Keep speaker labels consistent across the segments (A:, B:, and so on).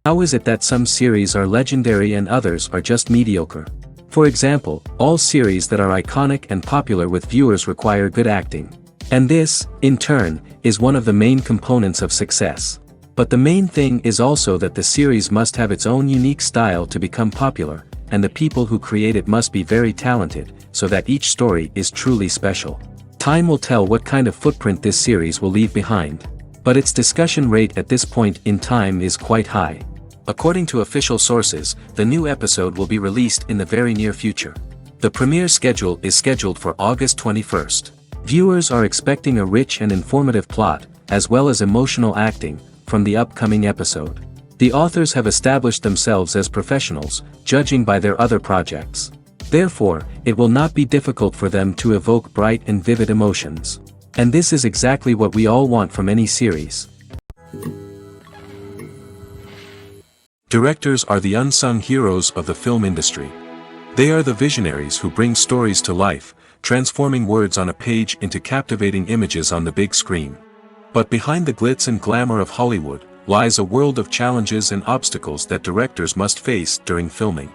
A: How is it that some series are legendary and others are just mediocre? For example, all series that are iconic and popular with viewers require good acting. And this, in turn, is one of the main components of success. But the main thing is also that the series must have its own unique style to become popular, and the people who create it must be very talented, so that each story is truly special. Time will tell what kind of footprint this series will leave behind. But its discussion rate at this point in time is quite high. According to official sources, the new episode will be released in the very near future. The premiere schedule is scheduled for August 21st. Viewers are expecting a rich and informative plot, as well as emotional acting, from the upcoming episode. The authors have established themselves as professionals, judging by their other projects. Therefore, it will not be difficult for them to evoke bright and vivid emotions. And this is exactly what we all want from any series. Directors are the unsung heroes of the film industry. They are the visionaries who bring stories to life, transforming words on a page into captivating images on the big screen. But behind the glitz and glamour of Hollywood, lies a world of challenges and obstacles that directors must face during filming.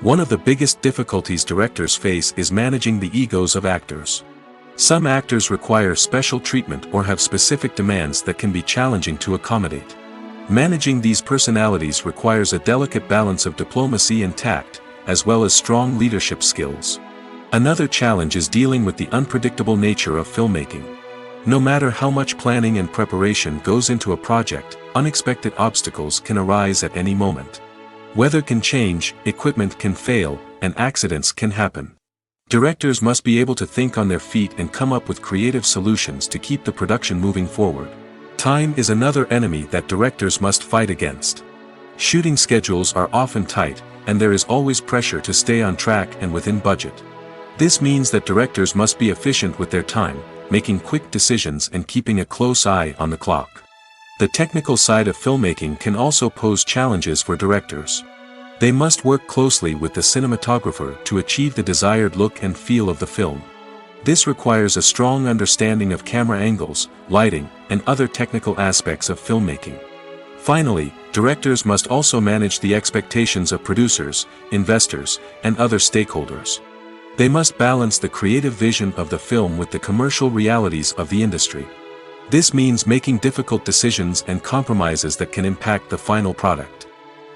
A: One of the biggest difficulties directors face is managing the egos of actors. Some actors require special treatment or have specific demands that can be challenging to accommodate. Managing these personalities requires a delicate balance of diplomacy and tact, as well as strong leadership skills. Another challenge is dealing with the unpredictable nature of filmmaking. No matter how much planning and preparation goes into a project, unexpected obstacles can arise at any moment. Weather can change, equipment can fail, and accidents can happen. Directors must be able to think on their feet and come up with creative solutions to keep the production moving forward. Time is another enemy that directors must fight against. Shooting schedules are often tight, and there is always pressure to stay on track and within budget. This means that directors must be efficient with their time, making quick decisions and keeping a close eye on the clock. The technical side of filmmaking can also pose challenges for directors. They must work closely with the cinematographer to achieve the desired look and feel of the film. This requires a strong understanding of camera angles, lighting, and other technical aspects of filmmaking. Finally, directors must also manage the expectations of producers, investors, and other stakeholders. They must balance the creative vision of the film with the commercial realities of the industry. This means making difficult decisions and compromises that can impact the final product.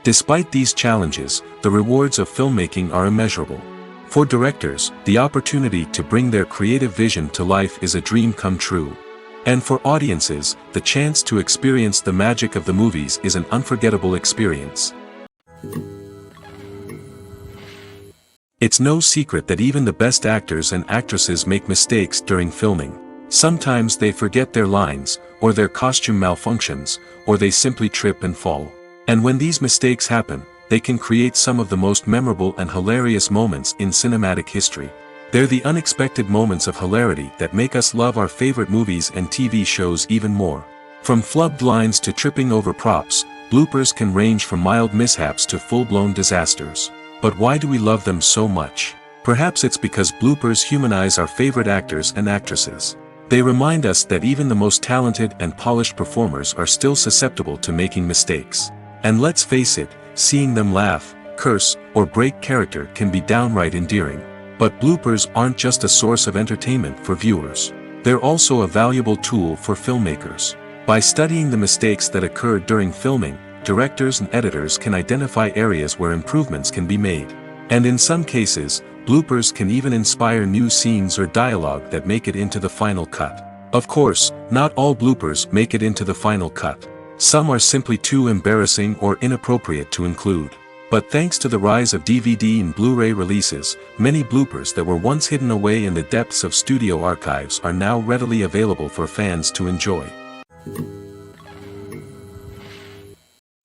A: Despite these challenges, the rewards of filmmaking are immeasurable. For directors, the opportunity to bring their creative vision to life is a dream come true. And for audiences, the chance to experience the magic of the movies is an unforgettable experience. It's no secret that even the best actors and actresses make mistakes during filming. Sometimes they forget their lines, or their costume malfunctions, or they simply trip and fall. And when these mistakes happen, they can create some of the most memorable and hilarious moments in cinematic history. They're the unexpected moments of hilarity that make us love our favorite movies and TV shows even more. From flubbed lines to tripping over props, bloopers can range from mild mishaps to full-blown disasters. But why do we love them so much? Perhaps it's because bloopers humanize our favorite actors and actresses. They remind us that even the most talented and polished performers are still susceptible to making mistakes. And let's face it, seeing them laugh, curse, or break character can be downright endearing. But bloopers aren't just a source of entertainment for viewers. They're also a valuable tool for filmmakers. By studying the mistakes that occurred during filming, directors and editors can identify areas where improvements can be made. And in some cases, bloopers can even inspire new scenes or dialogue that make it into the final cut. Of course, not all bloopers make it into the final cut. Some are simply too embarrassing or inappropriate to include. But thanks to the rise of DVD and Blu-ray releases, many bloopers that were once hidden away in the depths of studio archives are now readily available for fans to enjoy.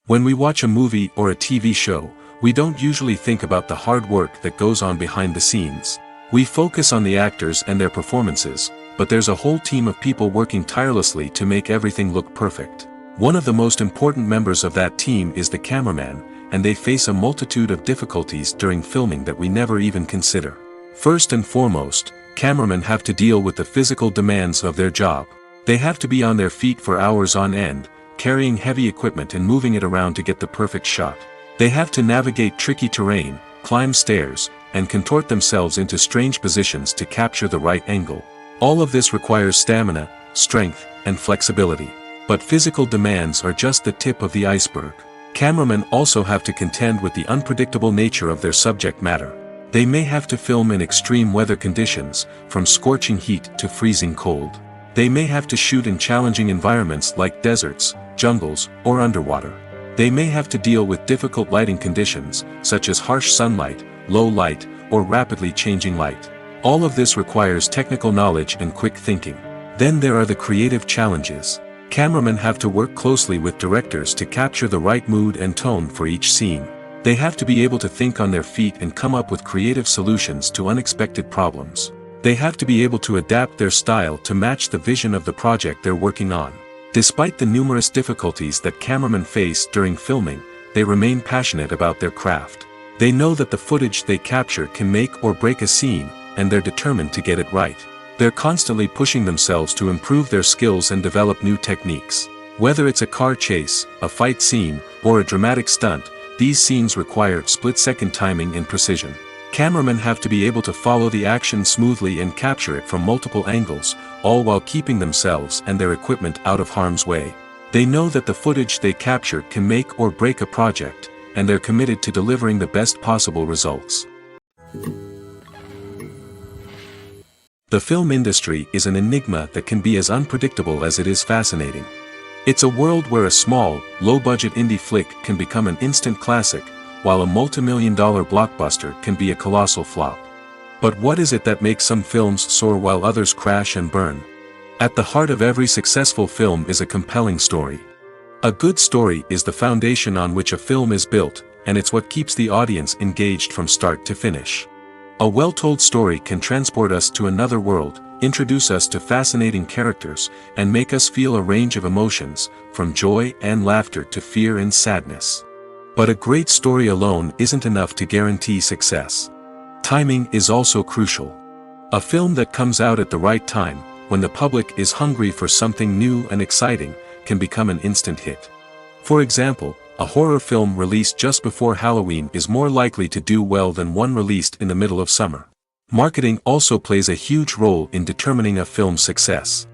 A: When we watch a movie or a TV show, we don't usually think about the hard work that goes on behind the scenes. We focus on the actors and their performances, but there's a whole team of people working tirelessly to make everything look perfect. One of the most important members of that team is the cameraman, and they face a multitude of difficulties during filming that we never even consider. First and foremost, cameramen have to deal with the physical demands of their job. They have to be on their feet for hours on end, carrying heavy equipment and moving it around to get the perfect shot. They have to navigate tricky terrain, climb stairs, and contort themselves into strange positions to capture the right angle. All of this requires stamina, strength, and flexibility. But physical demands are just the tip of the iceberg. Cameramen also have to contend with the unpredictable nature of their subject matter. They may have to film in extreme weather conditions, from scorching heat to freezing cold. They may have to shoot in challenging environments like deserts, jungles, or underwater. They may have to deal with difficult lighting conditions, such as harsh sunlight, low light, or rapidly changing light. All of this requires technical knowledge and quick thinking. Then there are the creative challenges. Cameramen have to work closely with directors to capture the right mood and tone for each scene. They have to be able to think on their feet and come up with creative solutions to unexpected problems. They have to be able to adapt their style to match the vision of the project they're working on. Despite the numerous difficulties that cameramen face during filming, they remain passionate about their craft. They know that the footage they capture can make or break a scene, and they're determined to get it right. They're constantly pushing themselves to improve their skills and develop new techniques. Whether it's a car chase, a fight scene, or a dramatic stunt, these scenes require split-second timing and precision. Cameramen have to be able to follow the action smoothly and capture it from multiple angles, all while keeping themselves and their equipment out of harm's way. They know that the footage they capture can make or break a project, and they're committed to delivering the best possible results. The film industry is an enigma that can be as unpredictable as it is fascinating. It's a world where a small, low-budget indie flick can become an instant classic, while a multi-million-dollar blockbuster can be a colossal flop. But what is it that makes some films soar while others crash and burn? At the heart of every successful film is a compelling story. A good story is the foundation on which a film is built, and it's what keeps the audience engaged from start to finish. A well-told story can transport us to another world, introduce us to fascinating characters, and make us feel a range of emotions, from joy and laughter to fear and sadness. But a great story alone isn't enough to guarantee success. Timing is also crucial. A film that comes out at the right time, when the public is hungry for something new and exciting, can become an instant hit. For example, a horror film released just before Halloween is more likely to do well than one released in the middle of summer. Marketing also plays a huge role in determining a film's success.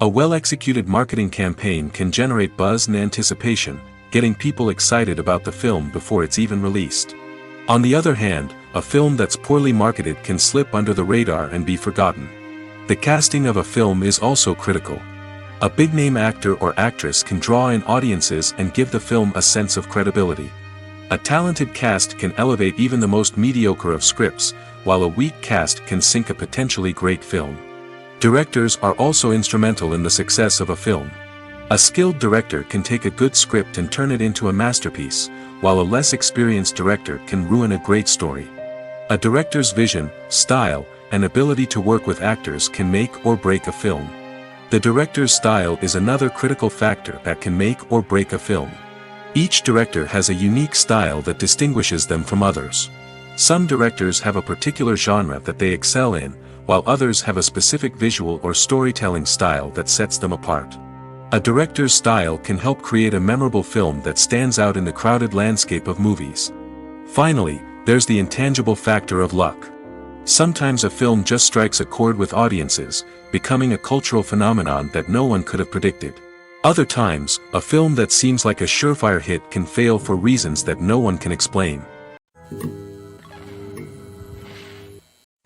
A: A well-executed marketing campaign can generate buzz and anticipation, getting people excited about the film before it's even released. On the other hand, a film that's poorly marketed can slip under the radar and be forgotten. The casting of a film is also critical. A big-name actor or actress can draw in audiences and give the film a sense of credibility. A talented cast can elevate even the most mediocre of scripts, while a weak cast can sink a potentially great film. Directors are also instrumental in the success of a film. A skilled director can take a good script and turn it into a masterpiece, while a less experienced director can ruin a great story. A director's vision, style, and ability to work with actors can make or break a film. The director's style is another critical factor that can make or break a film. Each director has a unique style that distinguishes them from others. Some directors have a particular genre that they excel in, while others have a specific visual or storytelling style that sets them apart. A director's style can help create a memorable film that stands out in the crowded landscape of movies. Finally, there's the intangible factor of luck. Sometimes a film just strikes a chord with audiences, becoming a cultural phenomenon that no one could have predicted. Other times, a film that seems like a surefire hit can fail for reasons that no one can explain.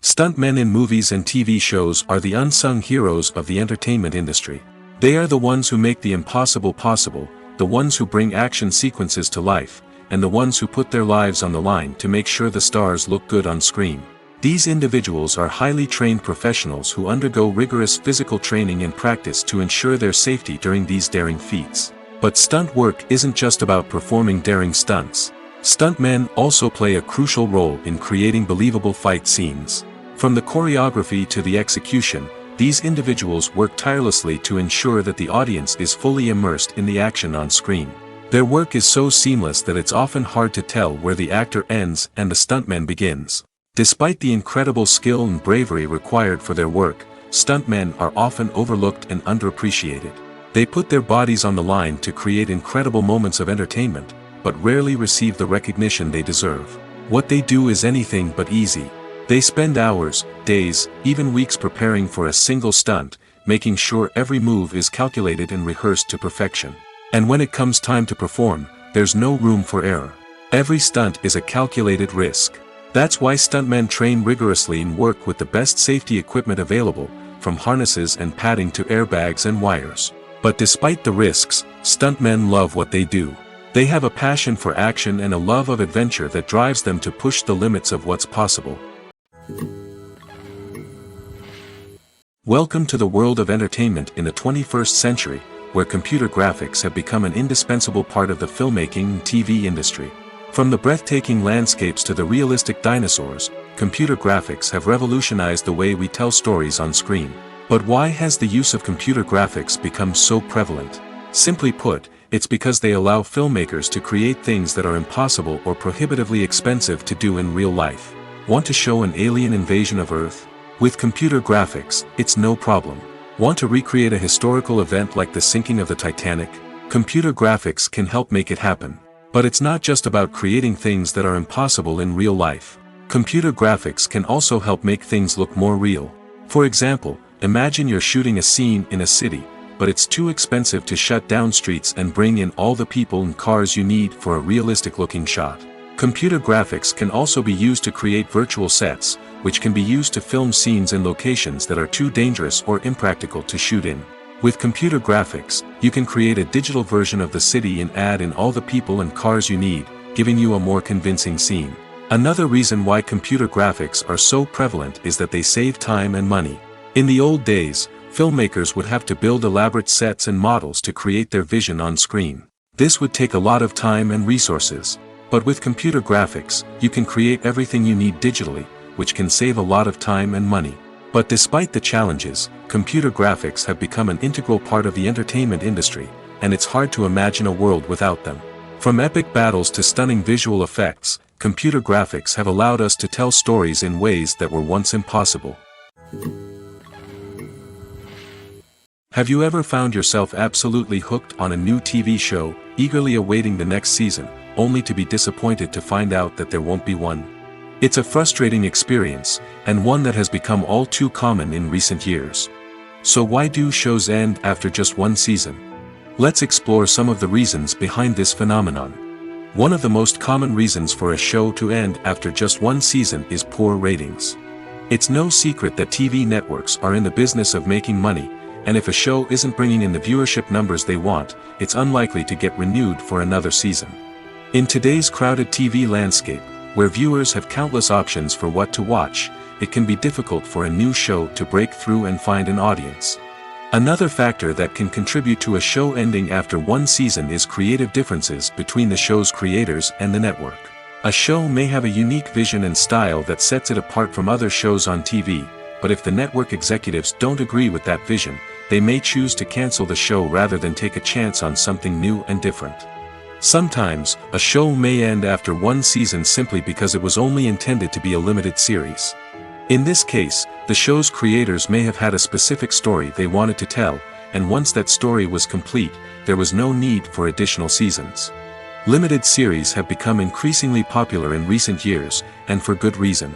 A: Stuntmen in movies and TV shows are the unsung heroes of the entertainment industry. They are the ones who make the impossible possible, the ones who bring action sequences to life, and the ones who put their lives on the line to make sure the stars look good on screen. These individuals are highly trained professionals who undergo rigorous physical training and practice to ensure their safety during these daring feats. But stunt work isn't just about performing daring stunts. Stuntmen also play a crucial role in creating believable fight scenes. From the choreography to the execution, these individuals work tirelessly to ensure that the audience is fully immersed in the action on screen. Their work is so seamless that it's often hard to tell where the actor ends and the stuntman begins. Despite the incredible skill and bravery required for their work, stuntmen are often overlooked and underappreciated. They put their bodies on the line to create incredible moments of entertainment, but rarely receive the recognition they deserve. What they do is anything but easy. They spend hours, days, even weeks preparing for a single stunt, making sure every move is calculated and rehearsed to perfection. And when it comes time to perform, there's no room for error. Every stunt is a calculated risk. That's why stuntmen train rigorously and work with the best safety equipment available, from harnesses and padding to airbags and wires. But despite the risks, stuntmen love what they do. They have a passion for action and a love of adventure that drives them to push the limits of what's possible. Welcome to the world of entertainment in the 21st century, where computer graphics have become an indispensable part of the filmmaking and TV industry. From the breathtaking landscapes to the realistic dinosaurs, computer graphics have revolutionized the way we tell stories on screen. But why has the use of computer graphics become so prevalent? Simply put, it's because they allow filmmakers to create things that are impossible or prohibitively expensive to do in real life. Want to show an alien invasion of Earth? With computer graphics, it's no problem. Want to recreate a historical event like the sinking of the Titanic? Computer graphics can help make it happen. But it's not just about creating things that are impossible in real life. Computer graphics can also help make things look more real. For example, imagine you're shooting a scene in a city, but it's too expensive to shut down streets and bring in all the people and cars you need for a realistic-looking shot. Computer graphics can also be used to create virtual sets, which can be used to film scenes in locations that are too dangerous or impractical to shoot in. With computer graphics, you can create a digital version of the city and add in all the people and cars you need, giving you a more convincing scene. Another reason why computer graphics are so prevalent is that they save time and money. In the old days, filmmakers would have to build elaborate sets and models to create their vision on screen. This would take a lot of time and resources. But with computer graphics, you can create everything you need digitally, which can save a lot of time and money. But despite the challenges, computer graphics have become an integral part of the entertainment industry, and it's hard to imagine a world without them. From epic battles to stunning visual effects, computer graphics have allowed us to tell stories in ways that were once impossible. Have you ever found yourself absolutely hooked on a new TV show, eagerly awaiting the next season, only to be disappointed to find out that there won't be one? It's a frustrating experience, and one that has become all too common in recent years. So why do shows end after just one season? Let's explore some of the reasons behind this phenomenon. One of the most common reasons for a show to end after just one season is poor ratings. It's no secret that TV networks are in the business of making money, and if a show isn't bringing in the viewership numbers they want, it's unlikely to get renewed for another season. In today's crowded TV landscape, where viewers have countless options for what to watch, it can be difficult for a new show to break through and find an audience. Another factor that can contribute to a show ending after one season is creative differences between the show's creators and the network. A show may have a unique vision and style that sets it apart from other shows on TV, but if the network executives don't agree with that vision, they may choose to cancel the show rather than take a chance on something new and different. Sometimes, a show may end after one season simply because it was only intended to be a limited series. In this case, the show's creators may have had a specific story they wanted to tell, and once that story was complete, there was no need for additional seasons. Limited series have become increasingly popular in recent years, and for good reason.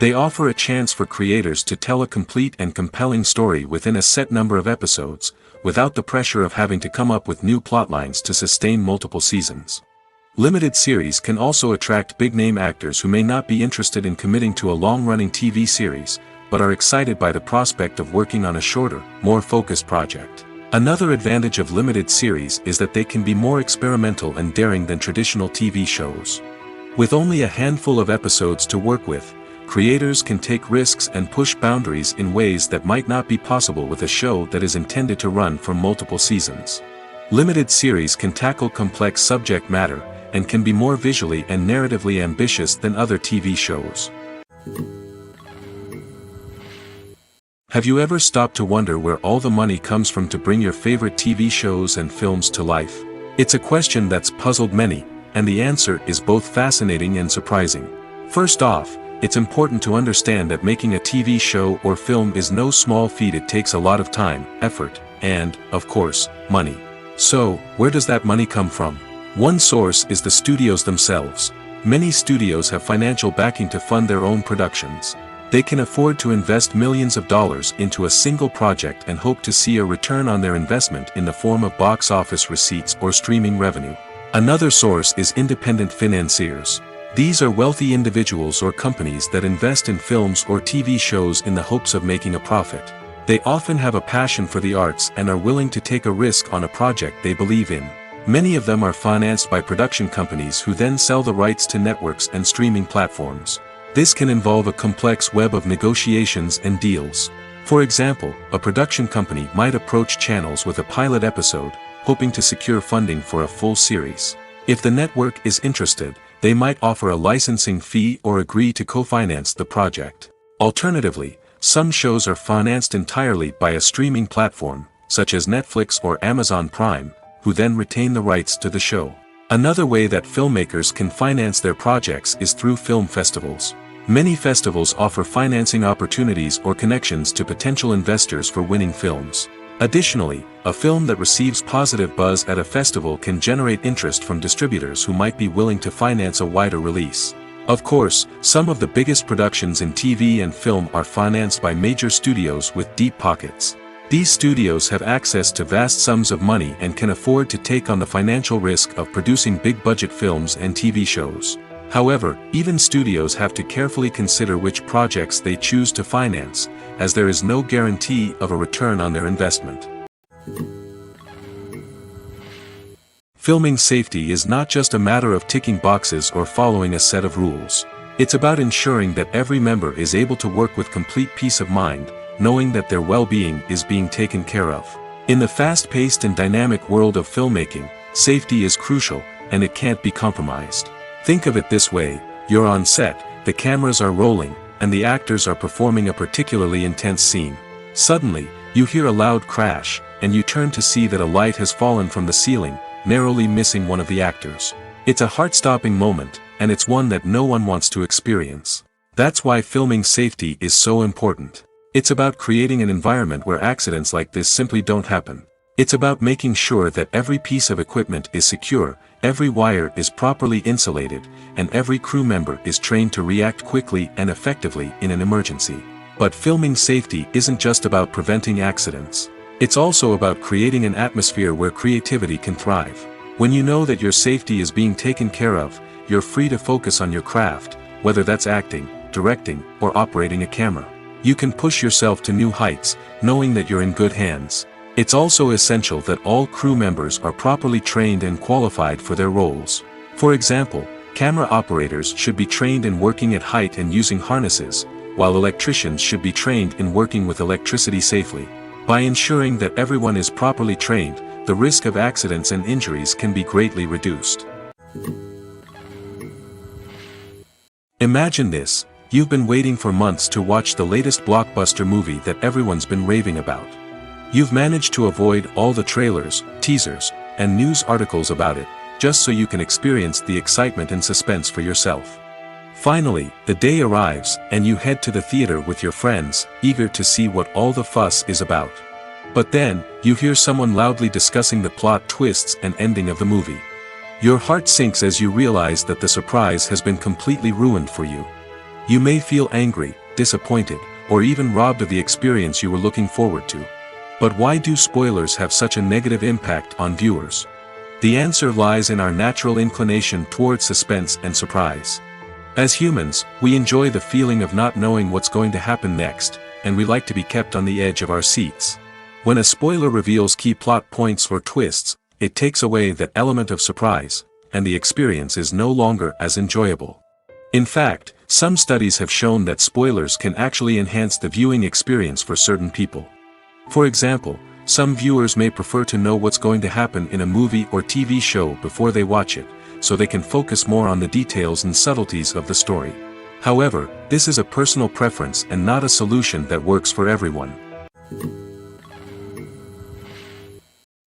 A: They offer a chance for creators to tell a complete and compelling story within a set number of episodes, without the pressure of having to come up with new plotlines to sustain multiple seasons. Limited series can also attract big-name actors who may not be interested in committing to a long-running TV series, but are excited by the prospect of working on a shorter, more focused project. Another advantage of limited series is that they can be more experimental and daring than traditional TV shows. With only a handful of episodes to work with, creators can take risks and push boundaries in ways that might not be possible with a show that is intended to run for multiple seasons. Limited series can tackle complex subject matter, and can be more visually and narratively ambitious than other TV shows. Have you ever stopped to wonder where all the money comes from to bring your favorite TV shows and films to life? It's a question that's puzzled many, and the answer is both fascinating and surprising. First off, it's important to understand that making a TV show or film is no small feat. It takes a lot of time, effort, and, of course, money. So, where does that money come from? One source is the studios themselves. Many studios have financial backing to fund their own productions. They can afford to invest millions of dollars into a single project and hope to see a return on their investment in the form of box office receipts or streaming revenue. Another source is independent financiers. These are wealthy individuals or companies that invest in films or TV shows in the hopes of making a profit. They often have a passion for the arts and are willing to take a risk on a project they believe in. Many of them are financed by production companies who then sell the rights to networks and streaming platforms. This can involve a complex web of negotiations and deals. For example, a production company might approach channels with a pilot episode, hoping to secure funding for a full series. If the network is interested, they might offer a licensing fee or agree to co-finance the project. Alternatively, some shows are financed entirely by a streaming platform, such as Netflix or Amazon Prime, who then retain the rights to the show. Another way that filmmakers can finance their projects is through film festivals. Many festivals offer financing opportunities or connections to potential investors for winning films. Additionally, a film that receives positive buzz at a festival can generate interest from distributors who might be willing to finance a wider release. Of course, some of the biggest productions in TV and film are financed by major studios with deep pockets. These studios have access to vast sums of money and can afford to take on the financial risk of producing big-budget films and TV shows. However, even studios have to carefully consider which projects they choose to finance, as there is no guarantee of a return on their investment. Filming safety is not just a matter of ticking boxes or following a set of rules. It's about ensuring that every member is able to work with complete peace of mind, knowing that their well-being is being taken care of. In the fast-paced and dynamic world of filmmaking, safety is crucial, and it can't be compromised. Think of it this way: you're on set, the cameras are rolling, and the actors are performing a particularly intense scene. Suddenly, you hear a loud crash, and you turn to see that a light has fallen from the ceiling, narrowly missing one of the actors. It's a heart-stopping moment, and it's one that no one wants to experience. That's why filming safety is so important. It's about creating an environment where accidents like this simply don't happen. It's about making sure that every piece of equipment is secure, every wire is properly insulated, and every crew member is trained to react quickly and effectively in an emergency. But filming safety isn't just about preventing accidents. It's also about creating an atmosphere where creativity can thrive. When you know that your safety is being taken care of, you're free to focus on your craft, whether that's acting, directing, or operating a camera. You can push yourself to new heights, knowing that you're in good hands. It's also essential that all crew members are properly trained and qualified for their roles. For example, camera operators should be trained in working at height and using harnesses, while electricians should be trained in working with electricity safely. By ensuring that everyone is properly trained, the risk of accidents and injuries can be greatly reduced. Imagine this: you've been waiting for months to watch the latest blockbuster movie that everyone's been raving about. You've managed to avoid all the trailers, teasers, and news articles about it, just so you can experience the excitement and suspense for yourself. Finally, the day arrives, and you head to the theater with your friends, eager to see what all the fuss is about. But then, you hear someone loudly discussing the plot twists and ending of the movie. Your heart sinks as you realize that the surprise has been completely ruined for you. You may feel angry, disappointed, or even robbed of the experience you were looking forward to. But why do spoilers have such a negative impact on viewers? The answer lies in our natural inclination toward suspense and surprise. As humans, we enjoy the feeling of not knowing what's going to happen next, and we like to be kept on the edge of our seats. When a spoiler reveals key plot points or twists, it takes away that element of surprise, and the experience is no longer as enjoyable. In fact, some studies have shown that spoilers can actually enhance the viewing experience for certain people. For example, some viewers may prefer to know what's going to happen in a movie or TV show before they watch it, so they can focus more on the details and subtleties of the story. However, this is a personal preference and not a solution that works for everyone.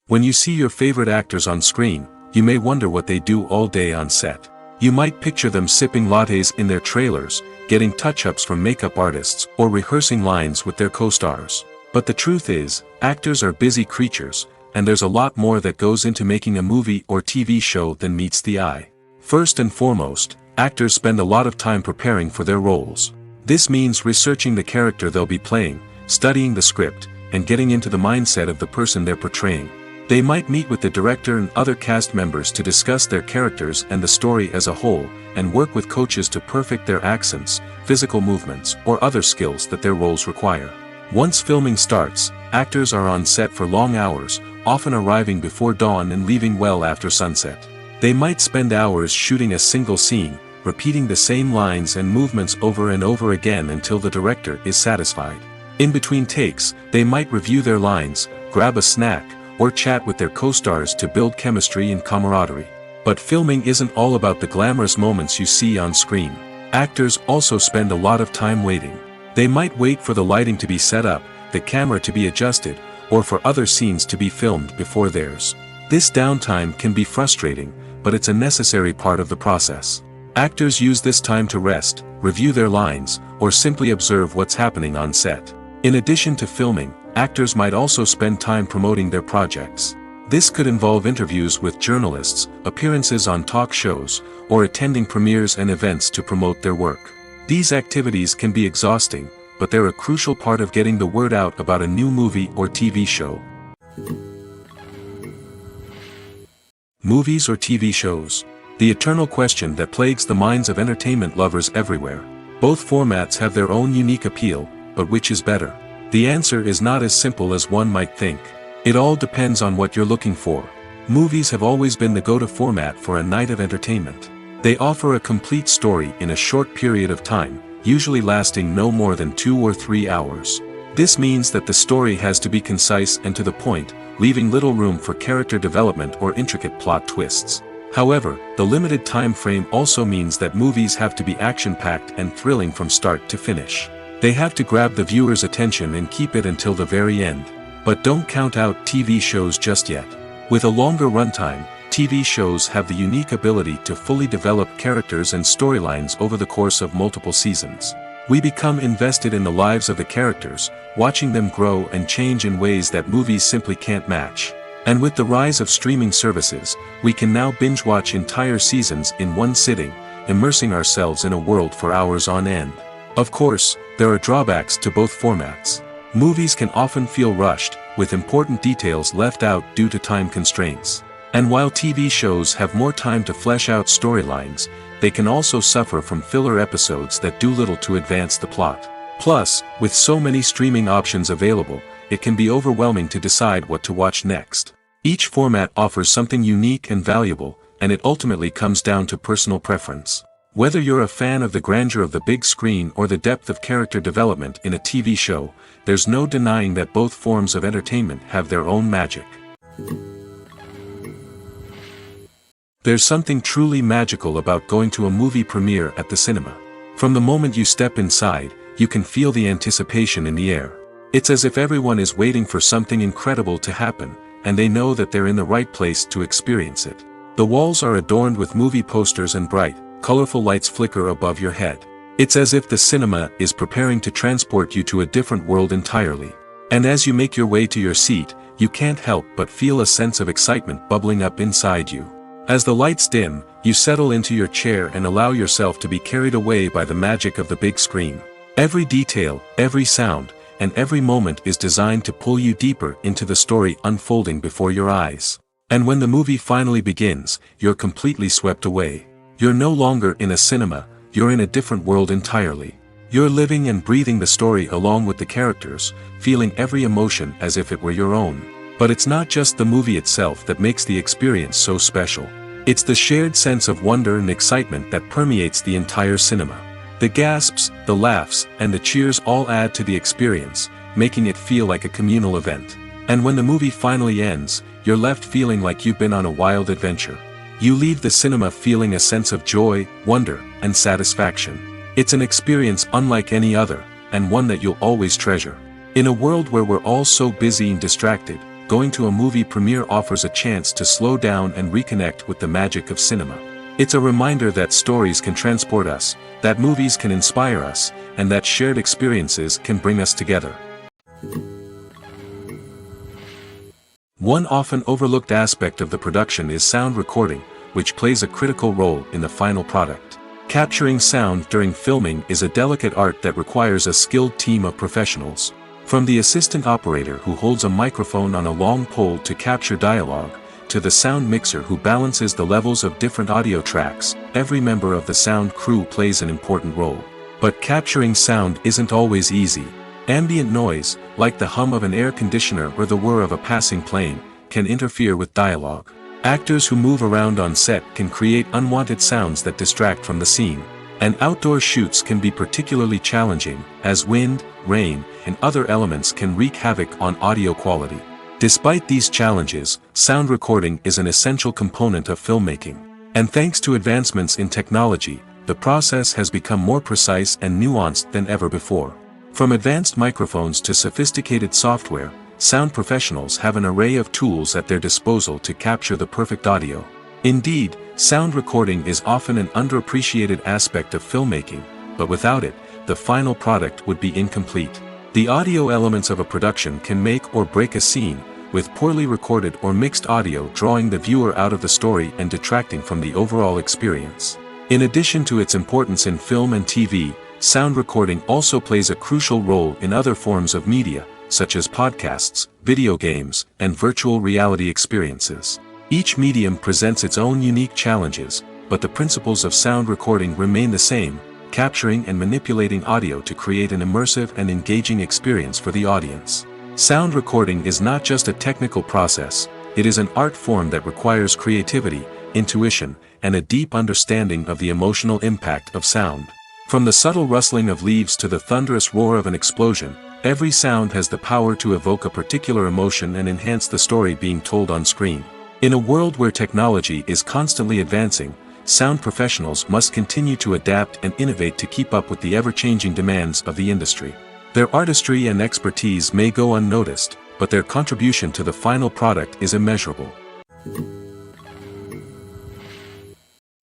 A: When you see your favorite actors on screen, you may wonder what they do all day on set. You might picture them sipping lattes in their trailers, getting touch-ups from makeup artists, or rehearsing lines with their co-stars. But the truth is, actors are busy creatures, and there's a lot more that goes into making a movie or TV show than meets the eye. First and foremost, actors spend a lot of time preparing for their roles. This means researching the character they'll be playing, studying the script, and getting into the mindset of the person they're portraying. They might meet with the director and other cast members to discuss their characters and the story as a whole, and work with coaches to perfect their accents, physical movements, or other skills that their roles require. Once filming starts, actors are on set for long hours, often arriving before dawn and leaving well after sunset. They might spend hours shooting a single scene, repeating the same lines and movements over and over again until the director is satisfied. In between takes, they might review their lines, grab a snack, or chat with their co-stars to build chemistry and camaraderie. But filming isn't all about the glamorous moments you see on screen. Actors also spend a lot of time waiting. They might wait for the lighting to be set up, the camera to be adjusted, or for other scenes to be filmed before theirs. This downtime can be frustrating, but it's a necessary part of the process. Actors use this time to rest, review their lines, or simply observe what's happening on set. In addition to filming, actors might also spend time promoting their projects. This could involve interviews with journalists, appearances on talk shows, or attending premieres and events to promote their work. These activities can be exhausting, but they're a crucial part of getting the word out about a new movie or TV show. Movies or TV shows? The eternal question that plagues the minds of entertainment lovers everywhere. Both formats have their own unique appeal, but which is better? The answer is not as simple as one might think. It all depends on what you're looking for. Movies have always been the go-to format for a night of entertainment. They offer a complete story in a short period of time, usually lasting no more than 2 or 3 hours. This means that the story has to be concise and to the point, leaving little room for character development or intricate plot twists. However, the limited time frame also means that movies have to be action-packed and thrilling from start to finish. They have to grab the viewer's attention and keep it until the very end. But don't count out TV shows just yet. With a longer runtime, TV shows have the unique ability to fully develop characters and storylines over the course of multiple seasons. We become invested in the lives of the characters, watching them grow and change in ways that movies simply can't match. And with the rise of streaming services, we can now binge-watch entire seasons in one sitting, immersing ourselves in a world for hours on end. Of course, there are drawbacks to both formats. Movies can often feel rushed, with important details left out due to time constraints. And while TV shows have more time to flesh out storylines, they can also suffer from filler episodes that do little to advance the plot. Plus, with so many streaming options available, it can be overwhelming to decide what to watch next. Each format offers something unique and valuable, and it ultimately comes down to personal preference. Whether you're a fan of the grandeur of the big screen or the depth of character development in a TV show, there's no denying that both forms of entertainment have their own magic. There's something truly magical about going to a movie premiere at the cinema. From the moment you step inside, you can feel the anticipation in the air. It's as if everyone is waiting for something incredible to happen, and they know that they're in the right place to experience it. The walls are adorned with movie posters and bright, colorful lights flicker above your head. It's as if the cinema is preparing to transport you to a different world entirely. And as you make your way to your seat, you can't help but feel a sense of excitement bubbling up inside you. As the lights dim, you settle into your chair and allow yourself to be carried away by the magic of the big screen. Every detail, every sound, and every moment is designed to pull you deeper into the story unfolding before your eyes. And when the movie finally begins, you're completely swept away. You're no longer in a cinema, you're in a different world entirely. You're living and breathing the story along with the characters, feeling every emotion as if it were your own. But it's not just the movie itself that makes the experience so special. It's the shared sense of wonder and excitement that permeates the entire cinema. The gasps, the laughs, and the cheers all add to the experience, making it feel like a communal event. And when the movie finally ends, you're left feeling like you've been on a wild adventure. You leave the cinema feeling a sense of joy, wonder, and satisfaction. It's an experience unlike any other, and one that you'll always treasure. In a world where we're all so busy and distracted, going to a movie premiere offers a chance to slow down and reconnect with the magic of cinema. It's a reminder that stories can transport us, that movies can inspire us, and that shared experiences can bring us together. One often overlooked aspect of the production is sound recording, which plays a critical role in the final product. Capturing sound during filming is a delicate art that requires a skilled team of professionals. From the assistant operator who holds a microphone on a long pole to capture dialogue, to the sound mixer who balances the levels of different audio tracks, every member of the sound crew plays an important role. But capturing sound isn't always easy. Ambient noise, like the hum of an air conditioner or the whir of a passing plane, can interfere with dialogue. Actors who move around on set can create unwanted sounds that distract from the scene. And outdoor shoots can be particularly challenging, as wind, rain, and other elements can wreak havoc on audio quality. Despite these challenges, sound recording is an essential component of filmmaking. And thanks to advancements in technology, the process has become more precise and nuanced than ever before. From advanced microphones to sophisticated software, sound professionals have an array of tools at their disposal to capture the perfect audio. Indeed, sound recording is often an underappreciated aspect of filmmaking, but without it, the final product would be incomplete. The audio elements of a production can make or break a scene, with poorly recorded or mixed audio drawing the viewer out of the story and detracting from the overall experience. In addition to its importance in film and TV, sound recording also plays a crucial role in other forms of media, such as podcasts, video games, and virtual reality experiences. Each medium presents its own unique challenges, but the principles of sound recording remain the same, capturing and manipulating audio to create an immersive and engaging experience for the audience. Sound recording is not just a technical process, it is an art form that requires creativity, intuition, and a deep understanding of the emotional impact of sound. From the subtle rustling of leaves to the thunderous roar of an explosion, every sound has the power to evoke a particular emotion and enhance the story being told on screen. In a world where technology is constantly advancing, sound professionals must continue to adapt and innovate to keep up with the ever-changing demands of the industry. Their artistry and expertise may go unnoticed, but their contribution to the final product is immeasurable.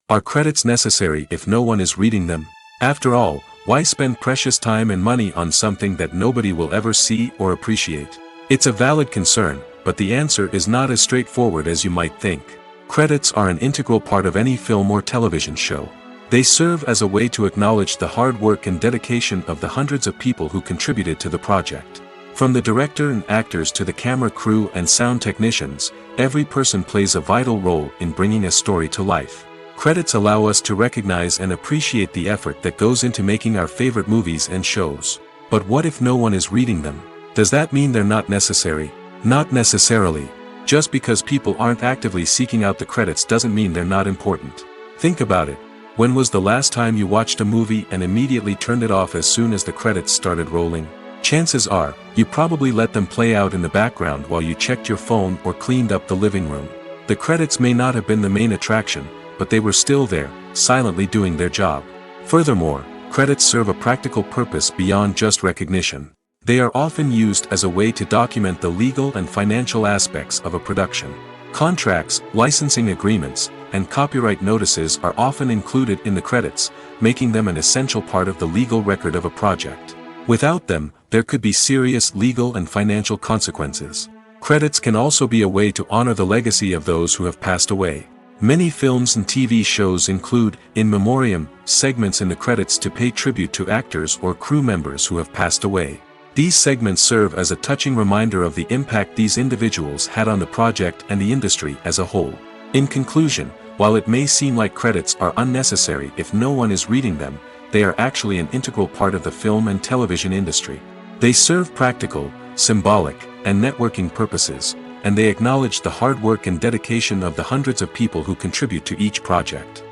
A: Are credits necessary if no one is reading them? After all, why spend precious time and money on something that nobody will ever see or appreciate? It's a valid concern, but the answer is not as straightforward as you might think. Credits are an integral part of any film or television show. They serve as a way to acknowledge the hard work and dedication of the hundreds of people who contributed to the project. From the director and actors to the camera crew and sound technicians, every person plays a vital role in bringing a story to life. Credits allow us to recognize and appreciate the effort that goes into making our favorite movies and shows. But what if no one is reading them? Does that mean they're not necessary? Not necessarily. Just because people aren't actively seeking out the credits doesn't mean they're not important. Think about it. When was the last time you watched a movie and immediately turned it off as soon as the credits started rolling? Chances are, you probably let them play out in the background while you checked your phone or cleaned up the living room. The credits may not have been the main attraction, but they were still there, silently doing their job. Furthermore, credits serve a practical purpose beyond just recognition. They are often used as a way to document the legal and financial aspects of a production. Contracts, licensing agreements, and copyright notices are often included in the credits, making them an essential part of the legal record of a project. Without them, there could be serious legal and financial consequences. Credits can also be a way to honor the legacy of those who have passed away. Many films and TV shows include, in memoriam, segments in the credits to pay tribute to actors or crew members who have passed away. These segments serve as a touching reminder of the impact these individuals had on the project and the industry as a whole. In conclusion, while it may seem like credits are unnecessary if no one is reading them, they are actually an integral part of the film and television industry. They serve practical, symbolic, and networking purposes, and they acknowledge the hard work and dedication of the hundreds of people who contribute to each project.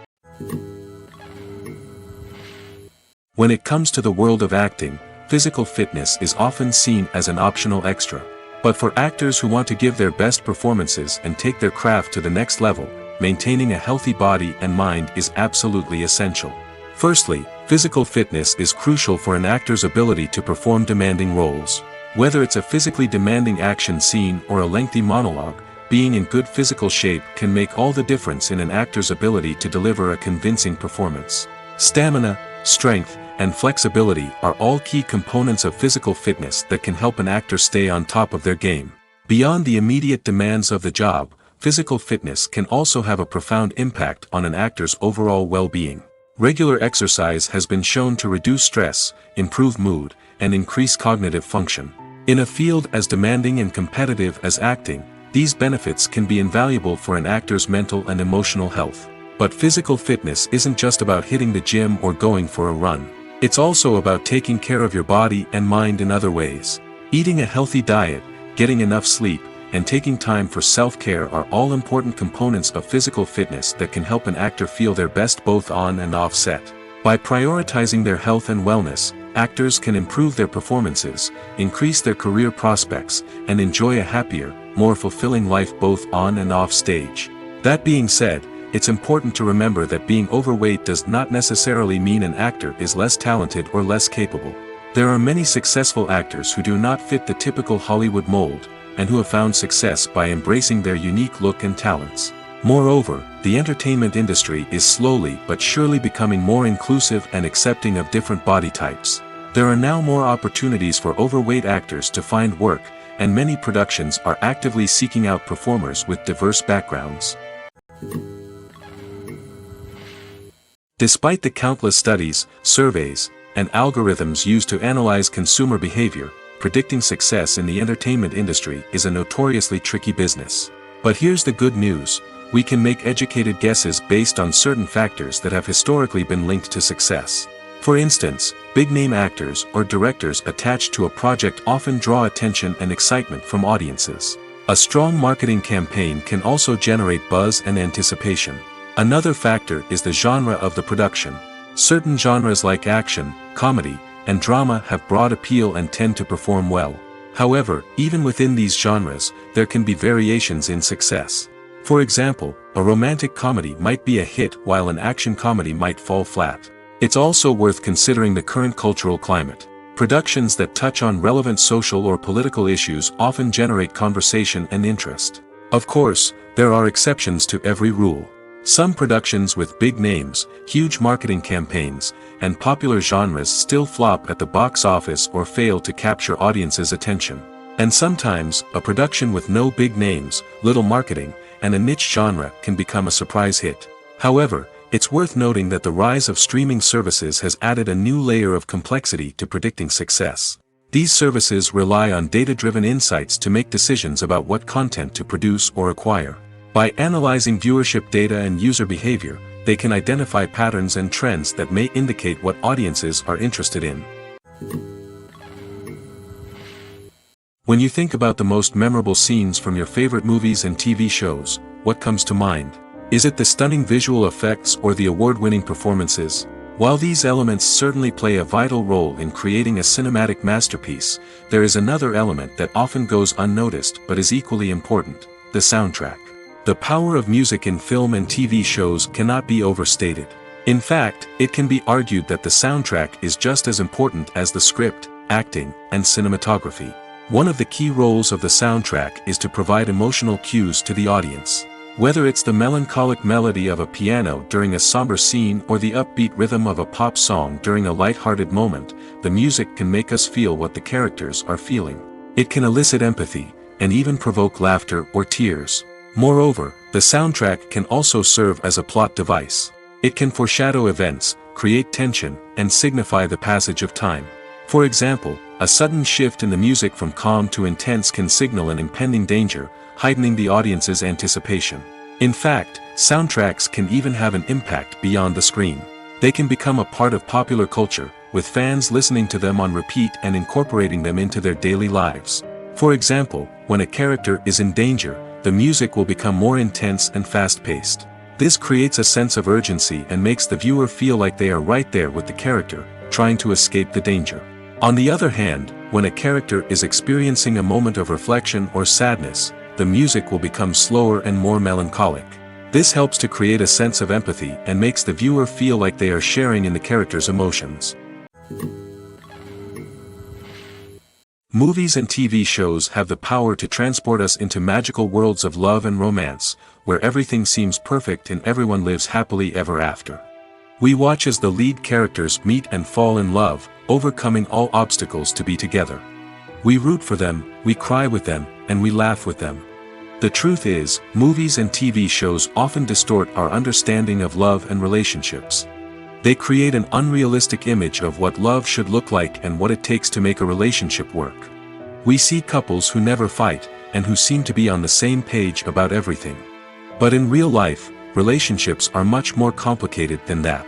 A: When it comes to the world of acting, physical fitness is often seen as an optional extra. But for actors who want to give their best performances and take their craft to the next level, maintaining a healthy body and mind is absolutely essential. Firstly, physical fitness is crucial for an actor's ability to perform demanding roles. Whether it's a physically demanding action scene or a lengthy monologue, being in good physical shape can make all the difference in an actor's ability to deliver a convincing performance. Stamina, strength, and flexibility are all key components of physical fitness that can help an actor stay on top of their game. Beyond the immediate demands of the job, physical fitness can also have a profound impact on an actor's overall well-being. Regular exercise has been shown to reduce stress, improve mood, and increase cognitive function. In a field as demanding and competitive as acting, these benefits can be invaluable for an actor's mental and emotional health. But physical fitness isn't just about hitting the gym or going for a run. It's also about taking care of your body and mind in other ways. Eating a healthy diet, getting enough sleep, and taking time for self-care are all important components of physical fitness that can help an actor feel their best both on and off set. By prioritizing their health and wellness, actors can improve their performances, increase their career prospects, and enjoy a happier, more fulfilling life both on and off stage. That being said, it's important to remember that being overweight does not necessarily mean an actor is less talented or less capable. There are many successful actors who do not fit the typical Hollywood mold, and who have found success by embracing their unique look and talents. Moreover, the entertainment industry is slowly but surely becoming more inclusive and accepting of different body types. There are now more opportunities for overweight actors to find work, and many productions are actively seeking out performers with diverse backgrounds. Despite the countless studies, surveys, and algorithms used to analyze consumer behavior, predicting success in the entertainment industry is a notoriously tricky business. But here's the good news: we can make educated guesses based on certain factors that have historically been linked to success. For instance, big-name actors or directors attached to a project often draw attention and excitement from audiences. A strong marketing campaign can also generate buzz and anticipation. Another factor is the genre of the production. Certain genres like action, comedy, and drama have broad appeal and tend to perform well. However, even within these genres, there can be variations in success. For example, a romantic comedy might be a hit while an action comedy might fall flat. It's also worth considering the current cultural climate. Productions that touch on relevant social or political issues often generate conversation and interest. Of course, there are exceptions to every rule. Some productions with big names, huge marketing campaigns, and popular genres still flop at the box office or fail to capture audiences' attention. And sometimes, a production with no big names, little marketing, and a niche genre can become a surprise hit. However, it's worth noting that the rise of streaming services has added a new layer of complexity to predicting success. These services rely on data-driven insights to make decisions about what content to produce or acquire. By analyzing viewership data and user behavior, they can identify patterns and trends that may indicate what audiences are interested in. When you think about the most memorable scenes from your favorite movies and TV shows, what comes to mind? Is it the stunning visual effects or the award-winning performances? While these elements certainly play a vital role in creating a cinematic masterpiece, there is another element that often goes unnoticed but is equally important: the soundtrack. The power of music in film and TV shows cannot be overstated. In fact, it can be argued that the soundtrack is just as important as the script, acting, and cinematography. One of the key roles of the soundtrack is to provide emotional cues to the audience. Whether it's the melancholic melody of a piano during a somber scene or the upbeat rhythm of a pop song during a light-hearted moment, the music can make us feel what the characters are feeling. It can elicit empathy, and even provoke laughter or tears. Moreover, the soundtrack can also serve as a plot device. It can foreshadow events, create tension, and signify the passage of time. For example, a sudden shift in the music from calm to intense can signal an impending danger, heightening the audience's anticipation. In fact, soundtracks can even have an impact beyond the screen. They can become a part of popular culture, with fans listening to them on repeat and incorporating them into their daily lives. For example, when a character is in danger, the music will become more intense and fast-paced. This creates a sense of urgency and makes the viewer feel like they are right there with the character, trying to escape the danger. On the other hand, when a character is experiencing a moment of reflection or sadness, the music will become slower and more melancholic. This helps to create a sense of empathy and makes the viewer feel like they are sharing in the character's emotions. Movies and TV shows have the power to transport us into magical worlds of love and romance, where everything seems perfect and everyone lives happily ever after. We watch as the lead characters meet and fall in love, overcoming all obstacles to be together. We root for them, we cry with them, and we laugh with them. The truth is, movies and TV shows often distort our understanding of love and relationships. They create an unrealistic image of what love should look like and what it takes to make a relationship work. We see couples who never fight, and who seem to be on the same page about everything. But in real life, relationships are much more complicated than that.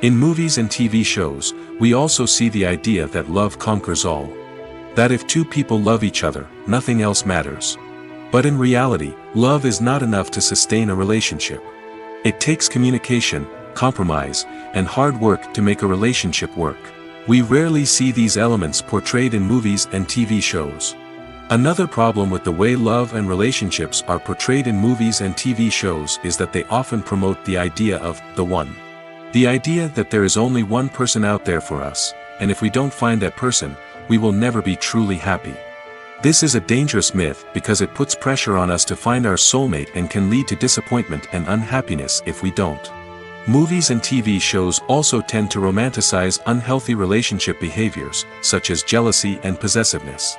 A: In movies and TV shows, we also see the idea that love conquers all. That if two people love each other, nothing else matters. But in reality, love is not enough to sustain a relationship. It takes communication, compromise, and hard work to make a relationship work. We rarely see these elements portrayed in movies and TV shows. Another problem with the way love and relationships are portrayed in movies and TV shows is that they often promote the idea of the one. The idea that there is only one person out there for us, and if we don't find that person, we will never be truly happy. This is a dangerous myth because it puts pressure on us to find our soulmate and can lead to disappointment and unhappiness if we don't. Movies and TV shows also tend to romanticize unhealthy relationship behaviors, such as jealousy and possessiveness.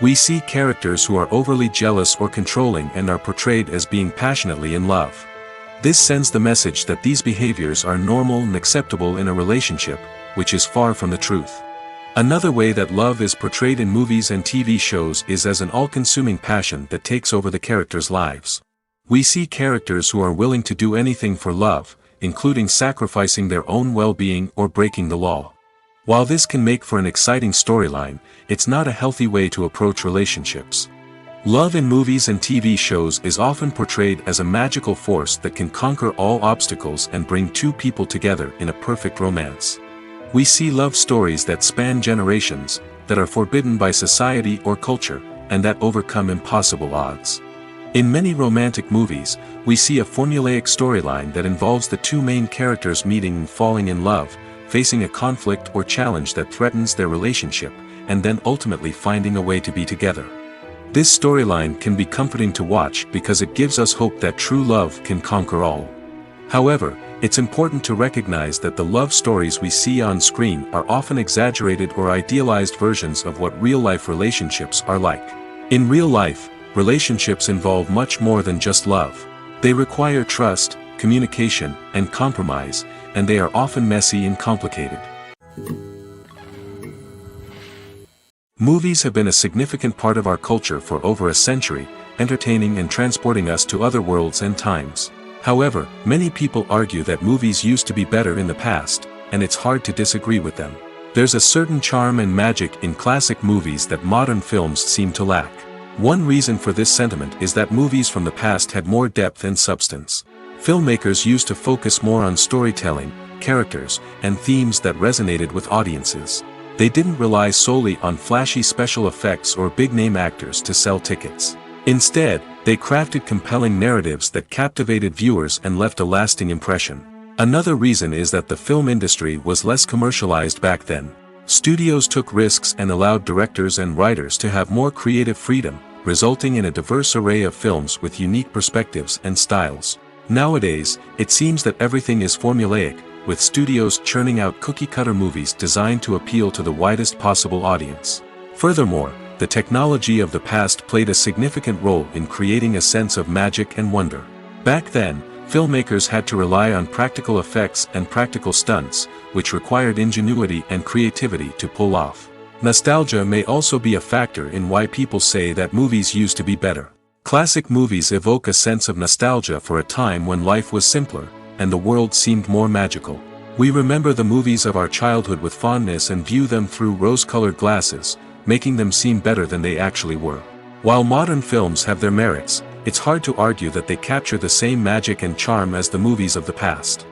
A: We see characters who are overly jealous or controlling and are portrayed as being passionately in love. This sends the message that these behaviors are normal and acceptable in a relationship, which is far from the truth. Another way that love is portrayed in movies and TV shows is as an all-consuming passion that takes over the characters' lives. We see characters who are willing to do anything for love, including sacrificing their own well-being or breaking the law. While this can make for an exciting storyline, it's not a healthy way to approach relationships. Love in movies and TV shows is often portrayed as a magical force that can conquer all obstacles and bring two people together in a perfect romance. We see love stories that span generations, that are forbidden by society or culture, and that overcome impossible odds. In many romantic movies, we see a formulaic storyline that involves the two main characters meeting and falling in love, facing a conflict or challenge that threatens their relationship, and then ultimately finding a way to be together. This storyline can be comforting to watch because it gives us hope that true love can conquer all. However, it's important to recognize that the love stories we see on screen are often exaggerated or idealized versions of what real-life relationships are like. In real life, relationships involve much more than just love. They require trust, communication, and compromise, and they are often messy and complicated. Movies have been a significant part of our culture for over a century, entertaining and transporting us to other worlds and times. However, many people argue that movies used to be better in the past, and it's hard to disagree with them. There's a certain charm and magic in classic movies that modern films seem to lack. One reason for this sentiment is that movies from the past had more depth and substance. Filmmakers used to focus more on storytelling, characters, and themes that resonated with audiences. They didn't rely solely on flashy special effects or big-name actors to sell tickets. Instead, they crafted compelling narratives that captivated viewers and left a lasting impression. Another reason is that the film industry was less commercialized back then. Studios took risks and allowed directors and writers to have more creative freedom, resulting in a diverse array of films with unique perspectives and styles. Nowadays, it seems that everything is formulaic, with studios churning out cookie-cutter movies designed to appeal to the widest possible audience. Furthermore, the technology of the past played a significant role in creating a sense of magic and wonder. Back then, filmmakers had to rely on practical effects and practical stunts, which required ingenuity and creativity to pull off. Nostalgia may also be a factor in why people say that movies used to be better. Classic movies evoke a sense of nostalgia for a time when life was simpler, and the world seemed more magical. We remember the movies of our childhood with fondness and view them through rose-colored glasses, making them seem better than they actually were. While modern films have their merits, it's hard to argue that they capture the same magic and charm as the movies of the past.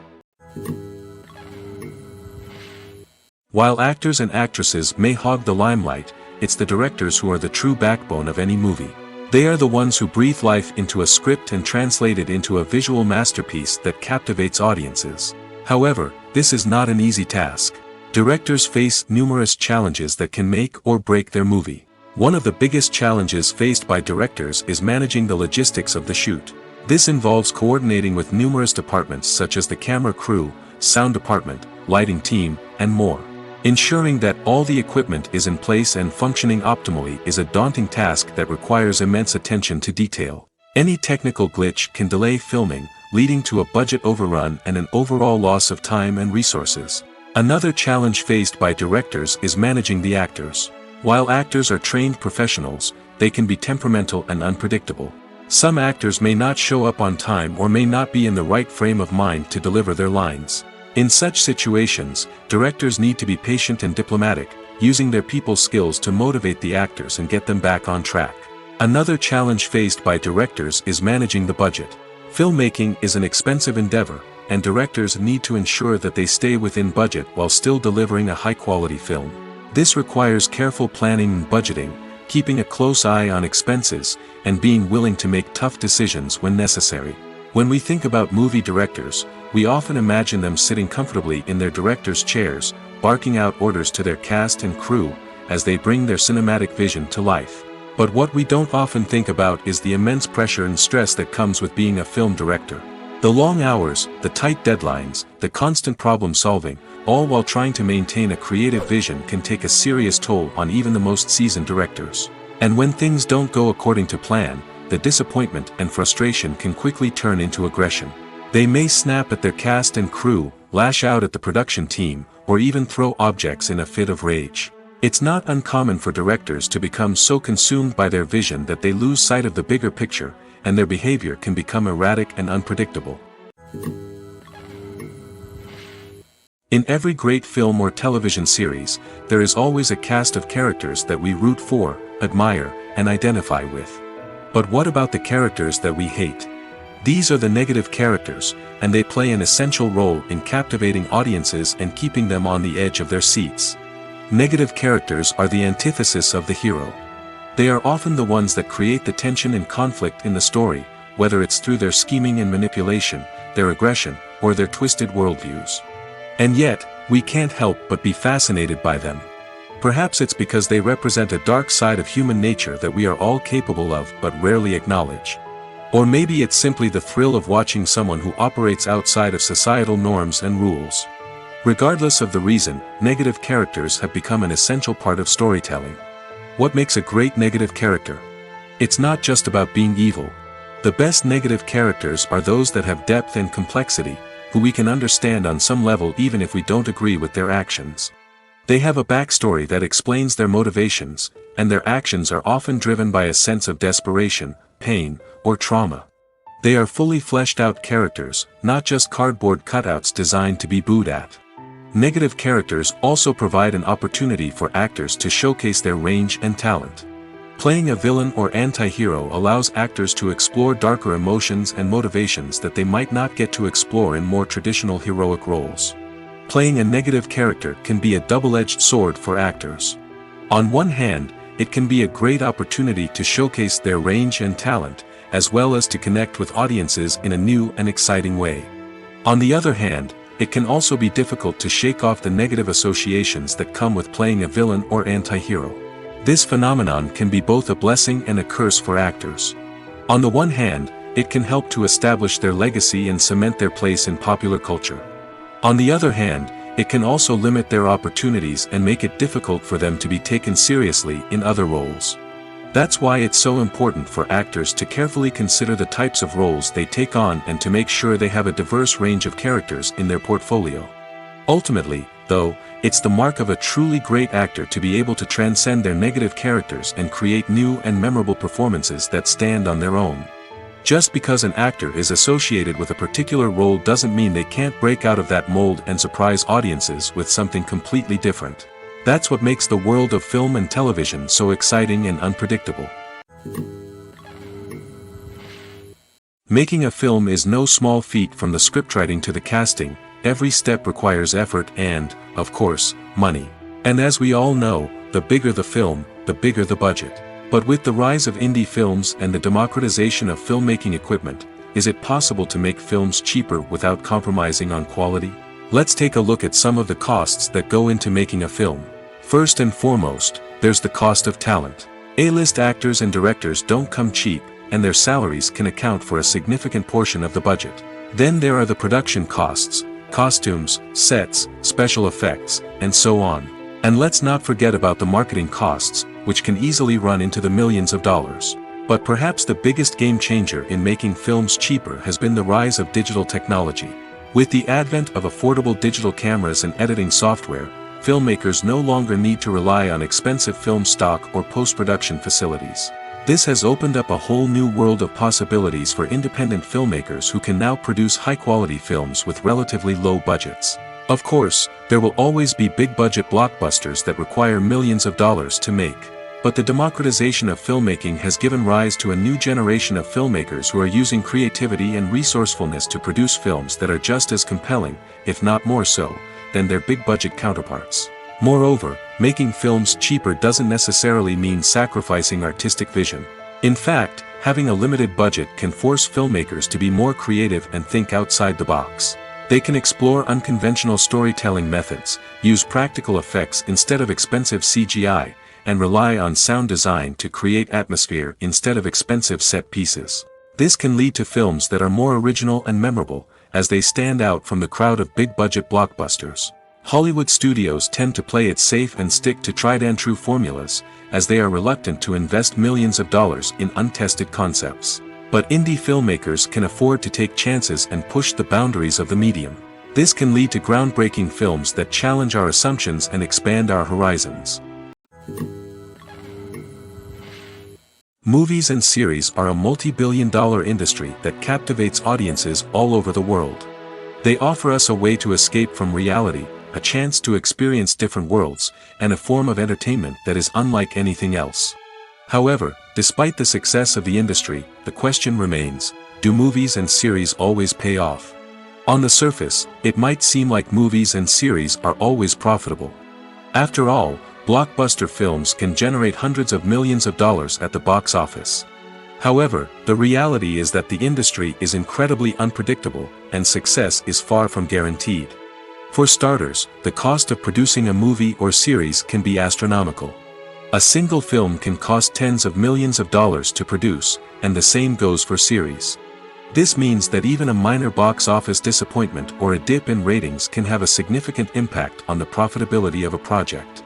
A: While actors and actresses may hog the limelight, it's the directors who are the true backbone of any movie. They are the ones who breathe life into a script and translate it into a visual masterpiece that captivates audiences. However, this is not an easy task. Directors face numerous challenges that can make or break their movie. One of the biggest challenges faced by directors is managing the logistics of the shoot. This involves coordinating with numerous departments such as the camera crew, sound department, lighting team, and more. Ensuring that all the equipment is in place and functioning optimally is a daunting task that requires immense attention to detail. Any technical glitch can delay filming, leading to a budget overrun and an overall loss of time and resources. Another challenge faced by directors is managing the actors. While actors are trained professionals, they can be temperamental and unpredictable. Some actors may not show up on time or may not be in the right frame of mind to deliver their lines. In such situations, directors need to be patient and diplomatic, using their people skills to motivate the actors and get them back on track. Another challenge faced by directors is managing the budget. Filmmaking is an expensive endeavor, and directors need to ensure that they stay within budget while still delivering a high-quality film. This requires careful planning and budgeting, keeping a close eye on expenses, and being willing to make tough decisions when necessary. When we think about movie directors, we often imagine them sitting comfortably in their director's chairs, barking out orders to their cast and crew, as they bring their cinematic vision to life. But what we don't often think about is the immense pressure and stress that comes with being a film director. The long hours, the tight deadlines, the constant problem solving, all while trying to maintain a creative vision can take a serious toll on even the most seasoned directors. And when things don't go according to plan, the disappointment and frustration can quickly turn into aggression. They may snap at their cast and crew, lash out at the production team, or even throw objects in a fit of rage. It's not uncommon for directors to become so consumed by their vision that they lose sight of the bigger picture, and their behavior can become erratic and unpredictable. In every great film or television series, there is always a cast of characters that we root for, admire, and identify with. But what about the characters that we hate? These are the negative characters, and they play an essential role in captivating audiences and keeping them on the edge of their seats. Negative characters are the antithesis of the hero. They are often the ones that create the tension and conflict in the story, whether it's through their scheming and manipulation, their aggression, or their twisted worldviews. And yet, we can't help but be fascinated by them. Perhaps it's because they represent a dark side of human nature that we are all capable of but rarely acknowledge. Or maybe it's simply the thrill of watching someone who operates outside of societal norms and rules. Regardless of the reason, negative characters have become an essential part of storytelling. What makes a great negative character? It's not just about being evil. The best negative characters are those that have depth and complexity, who we can understand on some level even if we don't agree with their actions. They have a backstory that explains their motivations, and their actions are often driven by a sense of desperation, pain, or trauma. They are fully fleshed out characters, not just cardboard cutouts designed to be booed at. Negative characters also provide an opportunity for actors to showcase their range and talent. Playing a villain or anti-hero allows actors to explore darker emotions and motivations that they might not get to explore in more traditional heroic roles. Playing a negative character can be a double-edged sword for actors. On one hand, it can be a great opportunity to showcase their range and talent, as well as to connect with audiences in a new and exciting way. On the other hand, it can also be difficult to shake off the negative associations that come with playing a villain or anti-hero. This phenomenon can be both a blessing and a curse for actors. On the one hand, it can help to establish their legacy and cement their place in popular culture. On the other hand, it can also limit their opportunities and make it difficult for them to be taken seriously in other roles. That's why it's so important for actors to carefully consider the types of roles they take on and to make sure they have a diverse range of characters in their portfolio. Ultimately, though, it's the mark of a truly great actor to be able to transcend their negative characters and create new and memorable performances that stand on their own. Just because an actor is associated with a particular role doesn't mean they can't break out of that mold and surprise audiences with something completely different. That's what makes the world of film and television so exciting and unpredictable. Making a film is no small feat. From the scriptwriting to the casting, every step requires effort and, of course, money. And as we all know, the bigger the film, the bigger the budget. But with the rise of indie films and the democratization of filmmaking equipment, is it possible to make films cheaper without compromising on quality? Let's take a look at some of the costs that go into making a film. First and foremost, there's the cost of talent. A-list actors and directors don't come cheap, and their salaries can account for a significant portion of the budget. Then there are the production costs, costumes, sets, special effects, and so on. And let's not forget about the marketing costs, which can easily run into the millions of dollars. But perhaps the biggest game changer in making films cheaper has been the rise of digital technology. With the advent of affordable digital cameras and editing software, filmmakers no longer need to rely on expensive film stock or post-production facilities. This has opened up a whole new world of possibilities for independent filmmakers who can now produce high-quality films with relatively low budgets. Of course, there will always be big-budget blockbusters that require millions of dollars to make. But the democratization of filmmaking has given rise to a new generation of filmmakers who are using creativity and resourcefulness to produce films that are just as compelling, if not more so, than their big-budget counterparts. Moreover, making films cheaper doesn't necessarily mean sacrificing artistic vision. In fact, having a limited budget can force filmmakers to be more creative and think outside the box. They can explore unconventional storytelling methods, use practical effects instead of expensive CGI, and rely on sound design to create atmosphere instead of expensive set pieces. This can lead to films that are more original and memorable, as they stand out from the crowd of big-budget blockbusters. Hollywood studios tend to play it safe and stick to tried-and-true formulas, as they are reluctant to invest millions of dollars in untested concepts. But indie filmmakers can afford to take chances and push the boundaries of the medium. This can lead to groundbreaking films that challenge our assumptions and expand our horizons. Movies and series are a multi-billion-dollar industry that captivates audiences all over the world. They offer us a way to escape from reality, a chance to experience different worlds, and a form of entertainment that is unlike anything else. However, despite the success of the industry, the question remains, do movies and series always pay off? On the surface, it might seem like movies and series are always profitable. After all, blockbuster films can generate hundreds of millions of dollars at the box office. However, the reality is that the industry is incredibly unpredictable, and success is far from guaranteed. For starters, the cost of producing a movie or series can be astronomical. A single film can cost tens of millions of dollars to produce, and the same goes for series. This means that even a minor box office disappointment or a dip in ratings can have a significant impact on the profitability of a project.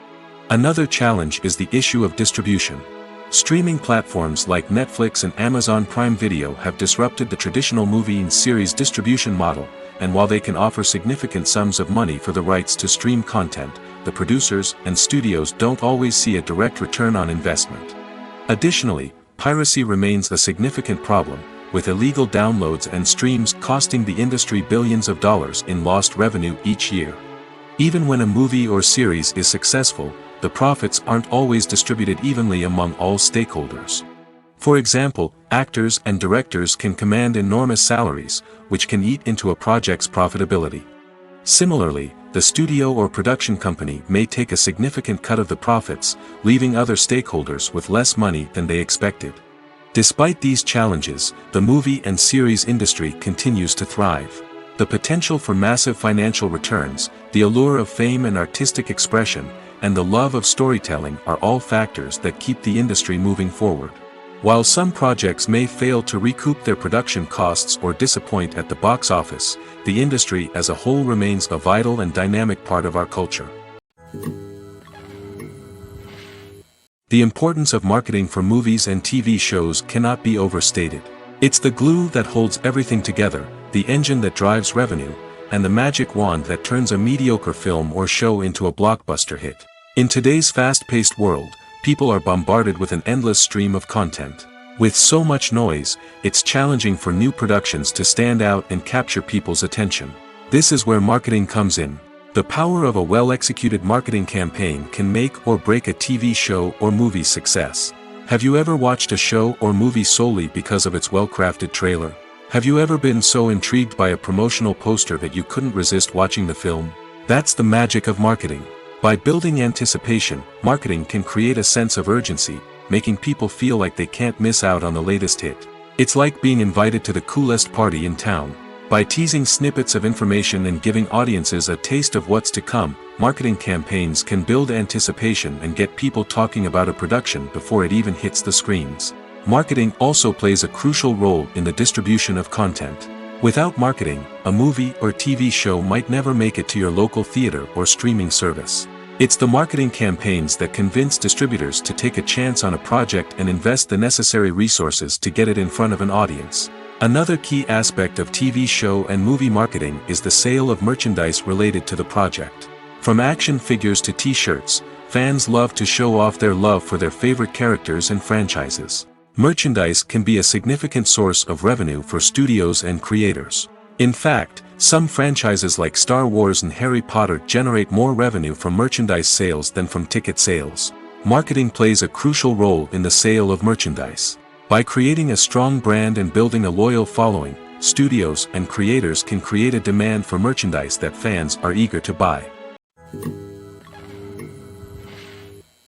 A: Another challenge is the issue of distribution. Streaming platforms like Netflix and Amazon Prime Video have disrupted the traditional movie and series distribution model, and while they can offer significant sums of money for the rights to stream content, the producers and studios don't always see a direct return on investment. Additionally, piracy remains a significant problem, with illegal downloads and streams costing the industry billions of dollars in lost revenue each year. Even when a movie or series is successful, the profits aren't always distributed evenly among all stakeholders. For example, actors and directors can command enormous salaries, which can eat into a project's profitability. Similarly, the studio or production company may take a significant cut of the profits, leaving other stakeholders with less money than they expected. Despite these challenges, the movie and series industry continues to thrive. The potential for massive financial returns, the allure of fame and artistic expression, and the love of storytelling are all factors that keep the industry moving forward. While some projects may fail to recoup their production costs or disappoint at the box office, the industry as a whole remains a vital and dynamic part of our culture. The importance of marketing for movies and TV shows cannot be overstated. It's the glue that holds everything together, the engine that drives revenue, and the magic wand that turns a mediocre film or show into a blockbuster hit. In today's fast-paced world, people are bombarded with an endless stream of content. With so much noise, it's challenging for new productions to stand out and capture people's attention. This is where marketing comes in. The power of a well-executed marketing campaign can make or break a TV show or movie's success. Have you ever watched a show or movie solely because of its well-crafted trailer? Have you ever been so intrigued by a promotional poster that you couldn't resist watching the film? That's the magic of marketing. By building anticipation, marketing can create a sense of urgency, making people feel like they can't miss out on the latest hit. It's like being invited to the coolest party in town. By teasing snippets of information and giving audiences a taste of what's to come, marketing campaigns can build anticipation and get people talking about a production before it even hits the screens. Marketing also plays a crucial role in the distribution of content. Without marketing, a movie or TV show might never make it to your local theater or streaming service. It's the marketing campaigns that convince distributors to take a chance on a project and invest the necessary resources to get it in front of an audience. Another key aspect of TV show and movie marketing is the sale of merchandise related to the project. From action figures to t-shirts, fans love to show off their love for their favorite characters and franchises. Merchandise can be a significant source of revenue for studios and creators. In fact, some franchises like Star Wars and Harry Potter generate more revenue from merchandise sales than from ticket sales. Marketing plays a crucial role in the sale of merchandise. By creating a strong brand and building a loyal following, studios and creators can create a demand for merchandise that fans are eager to buy.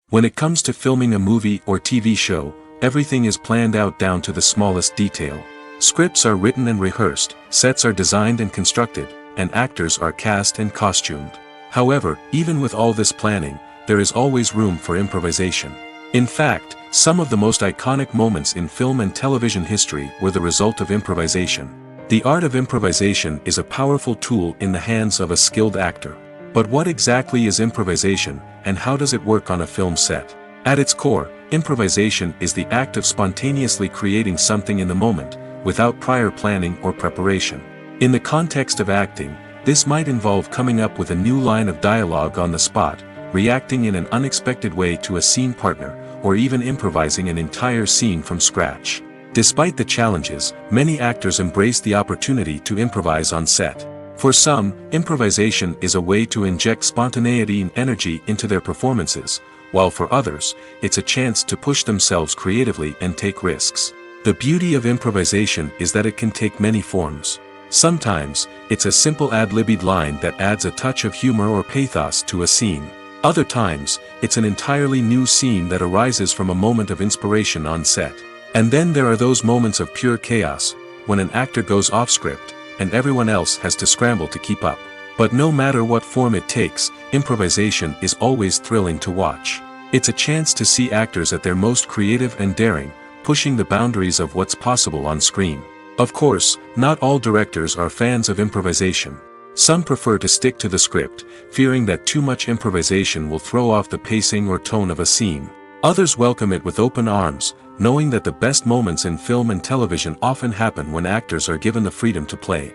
A: When it comes to filming a movie or TV show, everything is planned out down to the smallest detail. Scripts are written and rehearsed, sets are designed and constructed, and actors are cast and costumed. However, even with all this planning, there is always room for improvisation. In fact, some of the most iconic moments in film and television history were the result of improvisation. The art of improvisation is a powerful tool in the hands of a skilled actor. But what exactly is improvisation, and how does it work on a film set? At its core, improvisation is the act of spontaneously creating something in the moment, without prior planning or preparation. In the context of acting, this might involve coming up with a new line of dialogue on the spot, reacting in an unexpected way to a scene partner, or even improvising an entire scene from scratch. Despite the challenges, many actors embrace the opportunity to improvise on set. For some, improvisation is a way to inject spontaneity and energy into their performances, while for others, it's a chance to push themselves creatively and take risks. The beauty of improvisation is that it can take many forms. Sometimes, it's a simple ad-libbed line that adds a touch of humor or pathos to a scene. Other times, it's an entirely new scene that arises from a moment of inspiration on set. And then there are those moments of pure chaos, when an actor goes off script, and everyone else has to scramble to keep up. But no matter what form it takes, improvisation is always thrilling to watch. It's a chance to see actors at their most creative and daring, pushing the boundaries of what's possible on screen. Of course, not all directors are fans of improvisation. Some prefer to stick to the script, fearing that too much improvisation will throw off the pacing or tone of a scene. Others welcome it with open arms, knowing that the best moments in film and television often happen when actors are given the freedom to play.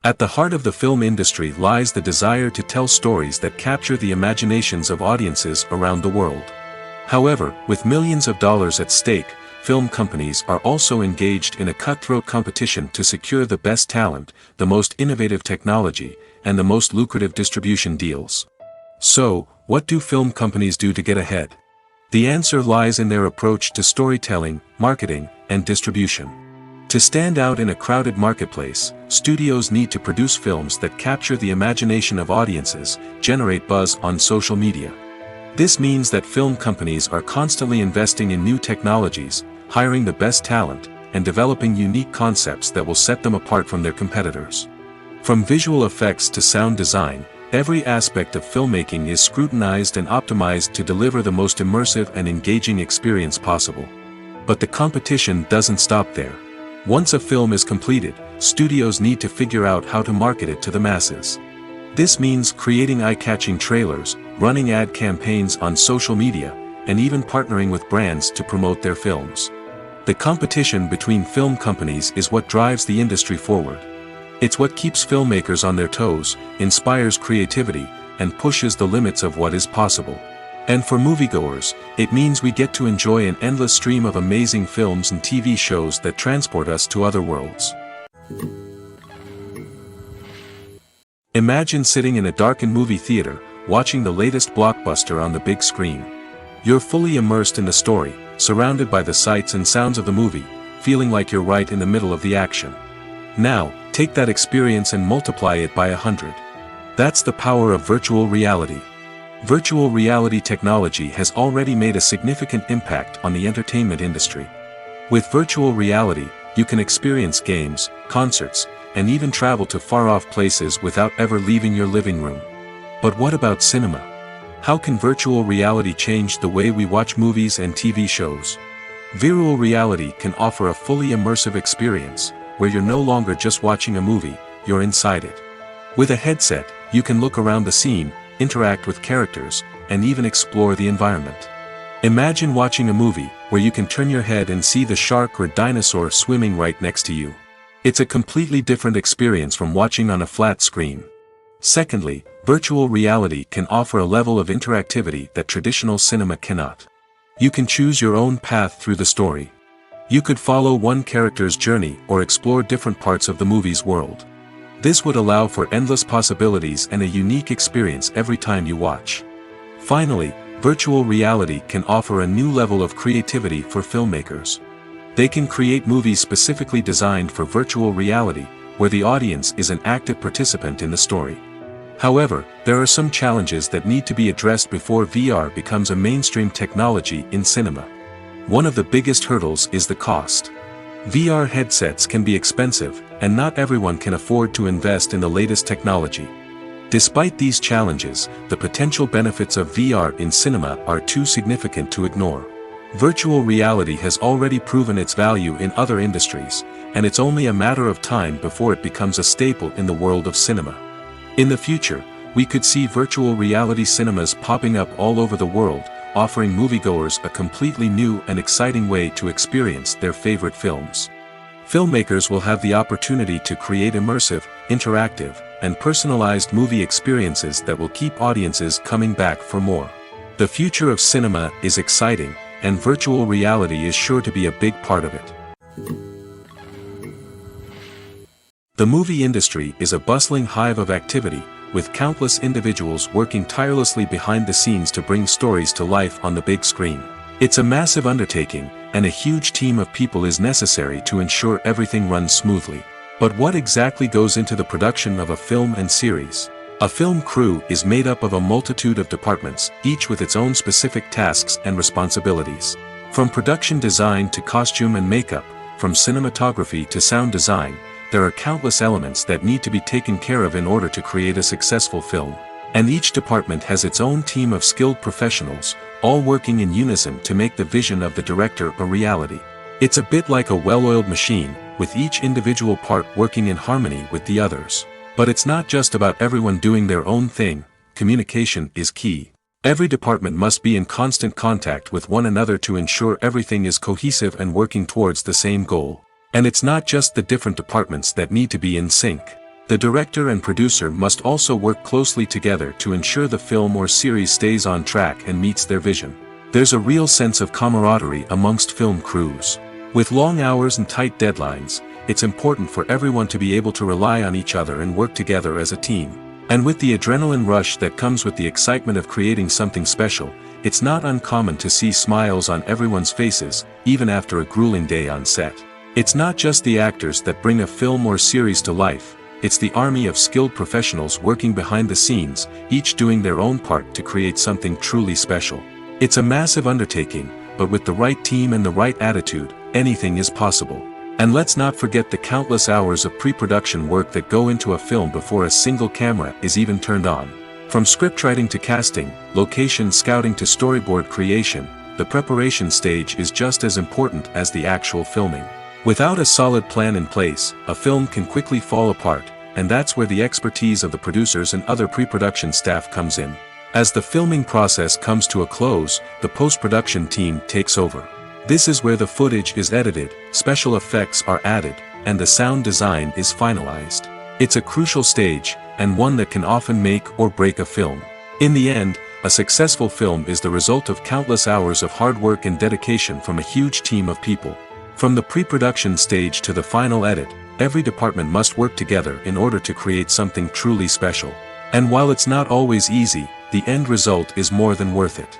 A: At the heart of the film industry lies the desire to tell stories that capture the imaginations of audiences around the world. However, with millions of dollars at stake, film companies are also engaged in a cutthroat competition to secure the best talent, the most innovative technology, and the most lucrative distribution deals. So, what do film companies do to get ahead? The answer lies in their approach to storytelling, marketing, and distribution. To stand out in a crowded marketplace, studios need to produce films that capture the imagination of audiences, generate buzz on social media. This means that film companies are constantly investing in new technologies, hiring the best talent, and developing unique concepts that will set them apart from their competitors. From visual effects to sound design, every aspect of filmmaking is scrutinized and optimized to deliver the most immersive and engaging experience possible. But the competition doesn't stop there. Once a film is completed, studios need to figure out how to market it to the masses. This means creating eye-catching trailers, running ad campaigns on social media, and even partnering with brands to promote their films. The competition between film companies is what drives the industry forward. It's what keeps filmmakers on their toes, inspires creativity, and pushes the limits of what is possible. And for moviegoers, it means we get to enjoy an endless stream of amazing films and TV shows that transport us to other worlds. Imagine sitting in a darkened movie theater, watching the latest blockbuster on the big screen. You're fully immersed in the story, surrounded by the sights and sounds of the movie, feeling like you're right in the middle of the action. Now, take that experience and multiply it by 100. That's the power of virtual reality. Virtual reality technology has already made a significant impact on the entertainment industry. With virtual reality, you can experience games, concerts, and even travel to far-off places without ever leaving your living room. But what about cinema? How can virtual reality change the way we watch movies and TV shows? Virtual reality can offer a fully immersive experience, where you're no longer just watching a movie, you're inside it. With a headset, you can look around the scene, interact with characters, and even explore the environment. Imagine watching a movie, where you can turn your head and see the shark or dinosaur swimming right next to you. It's a completely different experience from watching on a flat screen. Secondly, virtual reality can offer a level of interactivity that traditional cinema cannot. You can choose your own path through the story. You could follow one character's journey or explore different parts of the movie's world. This would allow for endless possibilities and a unique experience every time you watch. Finally, virtual reality can offer a new level of creativity for filmmakers. They can create movies specifically designed for virtual reality, where the audience is an active participant in the story. However, there are some challenges that need to be addressed before VR becomes a mainstream technology in cinema. One of the biggest hurdles is the cost. VR headsets can be expensive, and not everyone can afford to invest in the latest technology. Despite these challenges, the potential benefits of VR in cinema are too significant to ignore. Virtual reality has already proven its value in other industries, and it's only a matter of time before it becomes a staple in the world of cinema. In the future, we could see virtual reality cinemas popping up all over the world, offering moviegoers a completely new and exciting way to experience their favorite films. Filmmakers will have the opportunity to create immersive, interactive, and personalized movie experiences that will keep audiences coming back for more. The future of cinema is exciting, and virtual reality is sure to be a big part of it. The movie industry is a bustling hive of activity, with countless individuals working tirelessly behind the scenes to bring stories to life on the big screen. It's a massive undertaking, and a huge team of people is necessary to ensure everything runs smoothly. But what exactly goes into the production of a film and series? A film crew is made up of a multitude of departments, each with its own specific tasks and responsibilities. From production design to costume and makeup, from cinematography to sound design, there are countless elements that need to be taken care of in order to create a successful film. And each department has its own team of skilled professionals, all working in unison to make the vision of the director a reality. It's a bit like a well-oiled machine, with each individual part working in harmony with the others. But it's not just about everyone doing their own thing. Communication is key. Every department must be in constant contact with one another to ensure everything is cohesive and working towards the same goal. And it's not just the different departments that need to be in sync. The director and producer must also work closely together to ensure the film or series stays on track and meets their vision. There's a real sense of camaraderie amongst film crews. With long hours and tight deadlines, it's important for everyone to be able to rely on each other and work together as a team. And with the adrenaline rush that comes with the excitement of creating something special, it's not uncommon to see smiles on everyone's faces, even after a grueling day on set. It's not just the actors that bring a film or series to life, it's the army of skilled professionals working behind the scenes, each doing their own part to create something truly special. It's a massive undertaking, but with the right team and the right attitude, anything is possible. And let's not forget the countless hours of pre-production work that go into a film before a single camera is even turned on. From scriptwriting to casting, location scouting to storyboard creation, the preparation stage is just as important as the actual filming. Without a solid plan in place, a film can quickly fall apart, and that's where the expertise of the producers and other pre-production staff comes in. As the filming process comes to a close, the post-production team takes over. This is where the footage is edited, special effects are added, and the sound design is finalized. It's a crucial stage, and one that can often make or break a film. In the end, a successful film is the result of countless hours of hard work and dedication from a huge team of people. From the pre-production stage to the final edit, every department must work together in order to create something truly special. And while it's not always easy, the end result is more than worth it.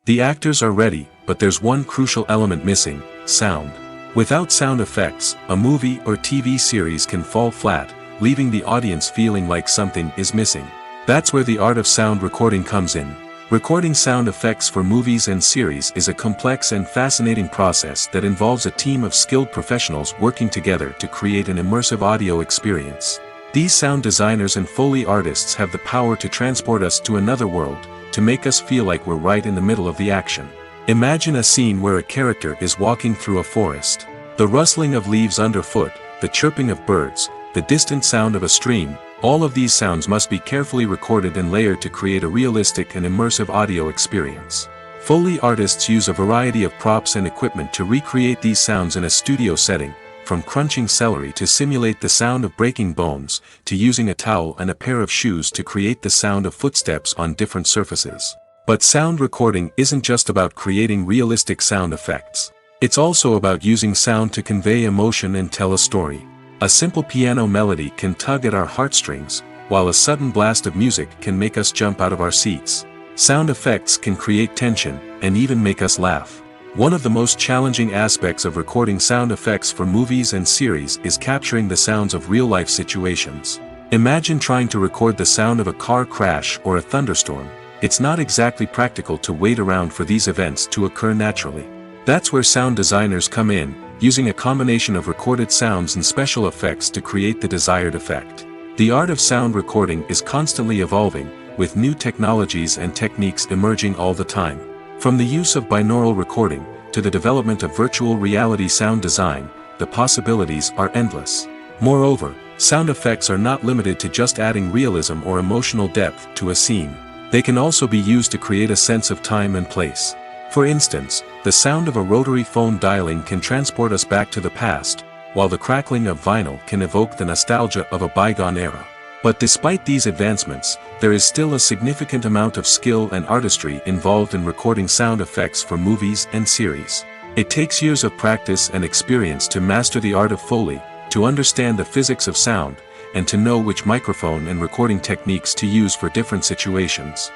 A: The actors are ready, but there's one crucial element missing: sound. Without sound effects, a movie or TV series can fall flat, leaving the audience feeling like something is missing. That's where the art of sound recording comes in. Recording sound effects for movies and series is a complex and fascinating process that involves a team of skilled professionals working together to create an immersive audio experience. These sound designers and Foley artists have the power to transport us to another world, to make us feel like we're right in the middle of the action. Imagine a scene where a character is walking through a forest. The rustling of leaves underfoot, the chirping of birds, the distant sound of a stream, all of these sounds must be carefully recorded and layered to create a realistic and immersive audio experience. Foley artists use a variety of props and equipment to recreate these sounds in a studio setting, from crunching celery to simulate the sound of breaking bones, to using a towel and a pair of shoes to create the sound of footsteps on different surfaces. But sound recording isn't just about creating realistic sound effects. It's also about using sound to convey emotion and tell a story. A simple piano melody can tug at our heartstrings, while a sudden blast of music can make us jump out of our seats. Sound effects can create tension, and even make us laugh. One of the most challenging aspects of recording sound effects for movies and series is capturing the sounds of real-life situations. Imagine trying to record the sound of a car crash or a thunderstorm. It's not exactly practical to wait around for these events to occur naturally. That's where sound designers come in, using a combination of recorded sounds and special effects to create the desired effect. The art of sound recording is constantly evolving, with new technologies and techniques emerging all the time. From the use of binaural recording, to the development of virtual reality sound design, the possibilities are endless. Moreover, sound effects are not limited to just adding realism or emotional depth to a scene. They can also be used to create a sense of time and place. For instance, the sound of a rotary phone dialing can transport us back to the past, while the crackling of vinyl can evoke the nostalgia of a bygone era. But despite these advancements, there is still a significant amount of skill and artistry involved in recording sound effects for movies and series. It takes years of practice and experience to master the art of Foley, to understand the physics of sound, and to know which microphone and recording techniques to use for different situations.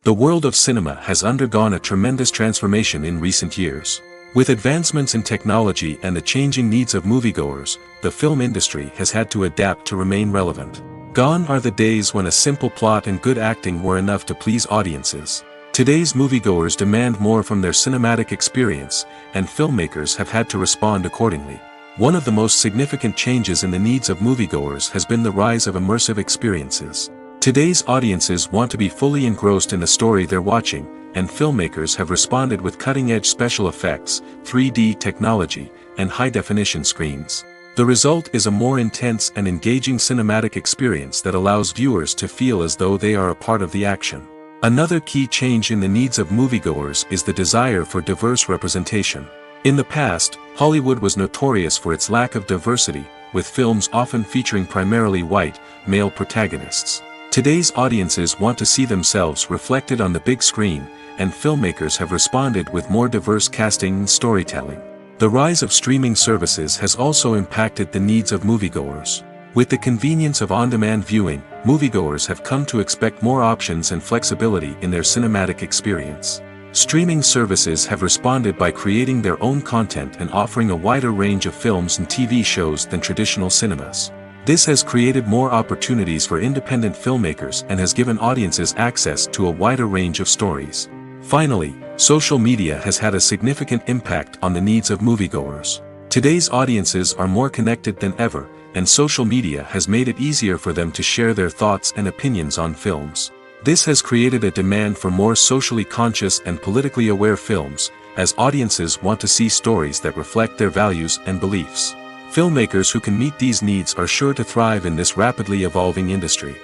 A: The world of cinema has undergone a tremendous transformation in recent years. With advancements in technology and the changing needs of moviegoers, the film industry has had to adapt to remain relevant. Gone are the days when a simple plot and good acting were enough to please audiences. Today's moviegoers demand more from their cinematic experience, and filmmakers have had to respond accordingly. One of the most significant changes in the needs of moviegoers has been the rise of immersive experiences. Today's audiences want to be fully engrossed in the story they're watching, and filmmakers have responded with cutting-edge special effects, 3D technology, and high-definition screens. The result is a more intense and engaging cinematic experience that allows viewers to feel as though they are a part of the action. Another key change in the needs of moviegoers is the desire for diverse representation. In the past, Hollywood was notorious for its lack of diversity, with films often featuring primarily white, male protagonists. Today's audiences want to see themselves reflected on the big screen, and filmmakers have responded with more diverse casting and storytelling. The rise of streaming services has also impacted the needs of moviegoers. With the convenience of on-demand viewing, moviegoers have come to expect more options and flexibility in their cinematic experience. Streaming services have responded by creating their own content and offering a wider range of films and TV shows than traditional cinemas. This has created more opportunities for independent filmmakers and has given audiences access to a wider range of stories. Finally, social media has had a significant impact on the needs of moviegoers. Today's audiences are more connected than ever, and social media has made it easier for them to share their thoughts and opinions on films. This has created a demand for more socially conscious and politically aware films, as audiences want to see stories that reflect their values and beliefs. Filmmakers who can meet these needs are sure to thrive in this rapidly evolving industry.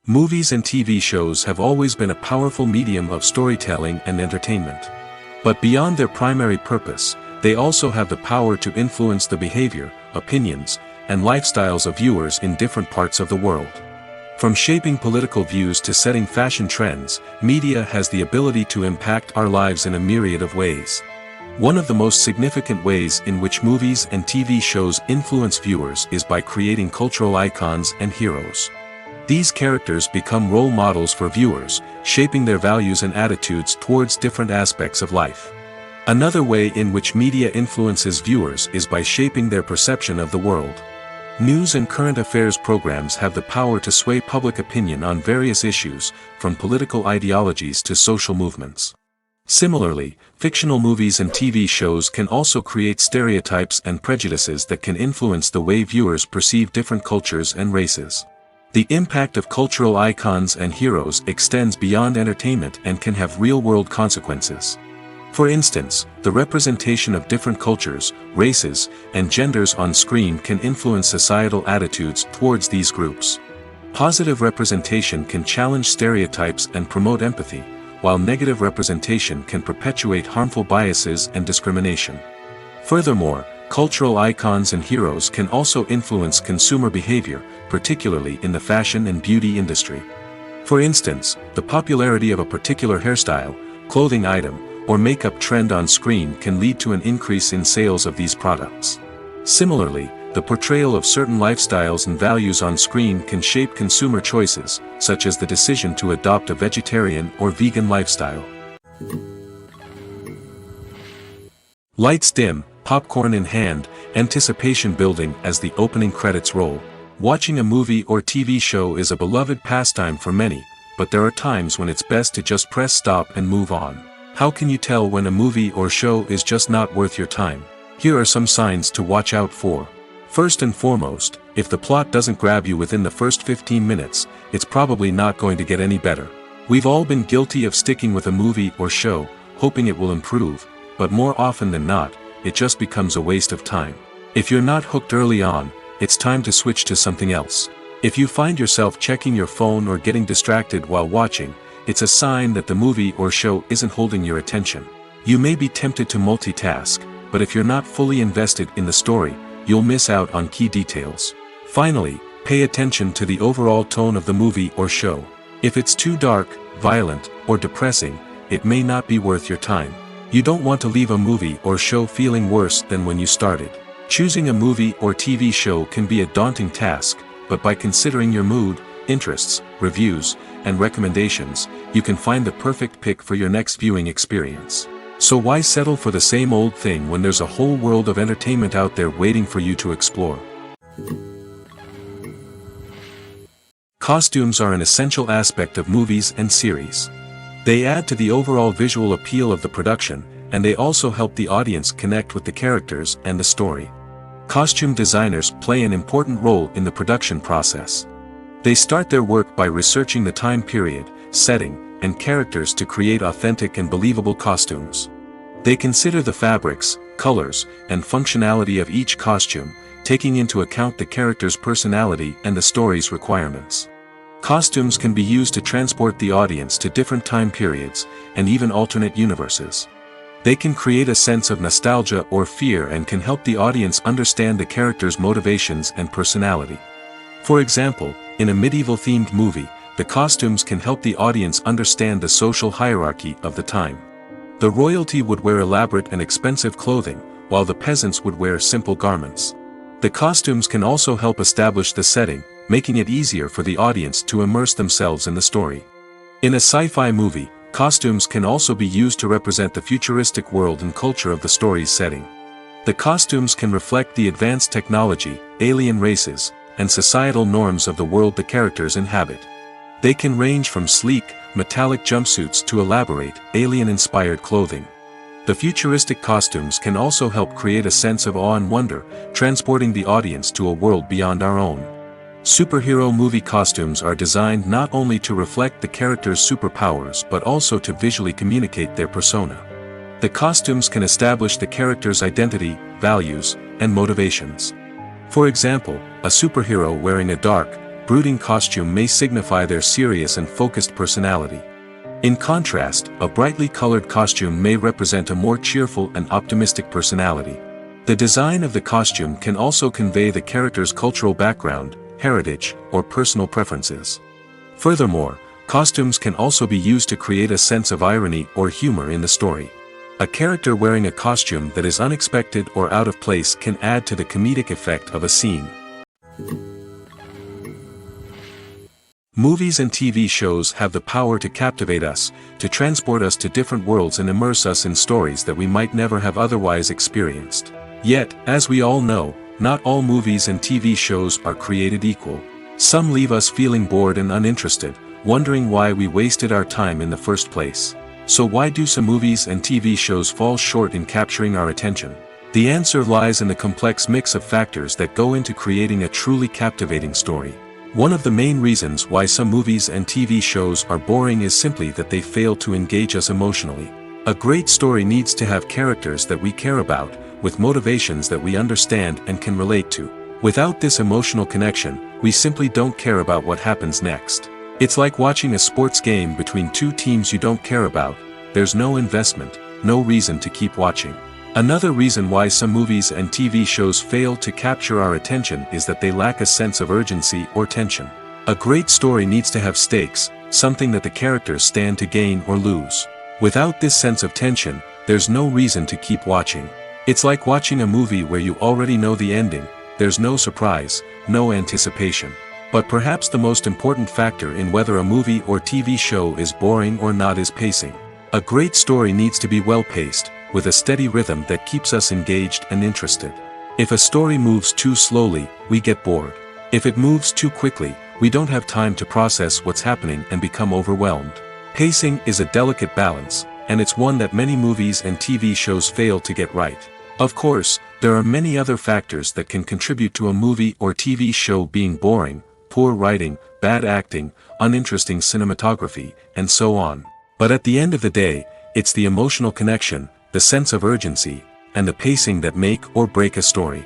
A: Movies and TV shows have always been a powerful medium of storytelling and entertainment. But beyond their primary purpose, they also have the power to influence the behavior, opinions, and lifestyles of viewers in different parts of the world. From shaping political views to setting fashion trends, media has the ability to impact our lives in a myriad of ways. One of the most significant ways in which movies and TV shows influence viewers is by creating cultural icons and heroes. These characters become role models for viewers, shaping their values and attitudes towards different aspects of life. Another way in which media influences viewers is by shaping their perception of the world. News and current affairs programs have the power to sway public opinion on various issues, from political ideologies to social movements. Similarly, fictional movies and TV shows can also create stereotypes and prejudices that can influence the way viewers perceive different cultures and races. The impact of cultural icons and heroes extends beyond entertainment and can have real-world consequences. For instance, the representation of different cultures, races, and genders on screen can influence societal attitudes towards these groups. Positive representation can challenge stereotypes and promote empathy, while negative representation can perpetuate harmful biases and discrimination. Furthermore, cultural icons and heroes can also influence consumer behavior, particularly in the fashion and beauty industry. For instance, the popularity of a particular hairstyle, clothing item, or makeup trend on screen can lead to an increase in sales of these products. Similarly, the portrayal of certain lifestyles and values on screen can shape consumer choices, such as the decision to adopt a vegetarian or vegan lifestyle. Lights dim, popcorn in hand, anticipation building as the opening credits roll. Watching a movie or TV show is a beloved pastime for many, but there are times when it's best to just press stop and move on. How can you tell when a movie or show is just not worth your time? Here are some signs to watch out for. First and foremost, if the plot doesn't grab you within the first 15 minutes, it's probably not going to get any better. We've all been guilty of sticking with a movie or show, hoping it will improve, but more often than not, it just becomes a waste of time. If you're not hooked early on, it's time to switch to something else. If you find yourself checking your phone or getting distracted while watching, it's a sign that the movie or show isn't holding your attention. You may be tempted to multitask, but if you're not fully invested in the story, you'll miss out on key details. Finally, pay attention to the overall tone of the movie or show. If it's too dark, violent, or depressing, it may not be worth your time. You don't want to leave a movie or show feeling worse than when you started. Choosing a movie or TV show can be a daunting task, but by considering your mood, interests, reviews, and recommendations, you can find the perfect pick for your next viewing experience. So why settle for the same old thing when there's a whole world of entertainment out there waiting for you to explore? Costumes are an essential aspect of movies and series. They add to the overall visual appeal of the production, and they also help the audience connect with the characters and the story. Costume designers play an important role in the production process. They start their work by researching the time period, setting, and characters to create authentic and believable costumes. They consider the fabrics, colors, and functionality of each costume, taking into account the character's personality and the story's requirements. Costumes can be used to transport the audience to different time periods, and even alternate universes. They can create a sense of nostalgia or fear and can help the audience understand the character's motivations and personality. For example, in a medieval-themed movie, the costumes can help the audience understand the social hierarchy of the time. The royalty would wear elaborate and expensive clothing, while the peasants would wear simple garments. The costumes can also help establish the setting, making it easier for the audience to immerse themselves in the story. In a sci-fi movie, costumes can also be used to represent the futuristic world and culture of the story's setting. The costumes can reflect the advanced technology, alien races, and societal norms of the world the characters inhabit. They can range from sleek, metallic jumpsuits to elaborate, alien-inspired clothing. The futuristic costumes can also help create a sense of awe and wonder, transporting the audience to a world beyond our own. Superhero movie costumes are designed not only to reflect the character's superpowers but also to visually communicate their persona. The costumes can establish the character's identity, values, and motivations. For example, a superhero wearing a dark, brooding costume may signify their serious and focused personality. In contrast, a brightly colored costume may represent a more cheerful and optimistic personality. The design of the costume can also convey the character's cultural background, heritage, or personal preferences. Furthermore, costumes can also be used to create a sense of irony or humor in the story. A character wearing a costume that is unexpected or out of place can add to the comedic effect of a scene. Movies and TV shows have the power to captivate us, to transport us to different worlds and immerse us in stories that we might never have otherwise experienced. Yet, as we all know, not all movies and TV shows are created equal. Some leave us feeling bored and uninterested, wondering why we wasted our time in the first place. So why do some movies and TV shows fall short in capturing our attention? The answer lies in the complex mix of factors that go into creating a truly captivating story. One of the main reasons why some movies and TV shows are boring is simply that they fail to engage us emotionally. A great story needs to have characters that we care about, with motivations that we understand and can relate to. Without this emotional connection, we simply don't care about what happens next. It's like watching a sports game between two teams you don't care about. There's no investment, no reason to keep watching. Another reason why some movies and TV shows fail to capture our attention is that they lack a sense of urgency or tension. A great story needs to have stakes, something that the characters stand to gain or lose. Without this sense of tension, there's no reason to keep watching. It's like watching a movie where you already know the ending. There's no surprise, no anticipation. But perhaps the most important factor in whether a movie or TV show is boring or not is pacing. A great story needs to be well-paced, with a steady rhythm that keeps us engaged and interested. If a story moves too slowly, we get bored. If it moves too quickly, we don't have time to process what's happening and become overwhelmed. Pacing is a delicate balance, and it's one that many movies and TV shows fail to get right. Of course, there are many other factors that can contribute to a movie or TV show being boring: poor writing, bad acting, uninteresting cinematography, and so on. But at the end of the day, it's the emotional connection, the sense of urgency, and the pacing that make or break a story.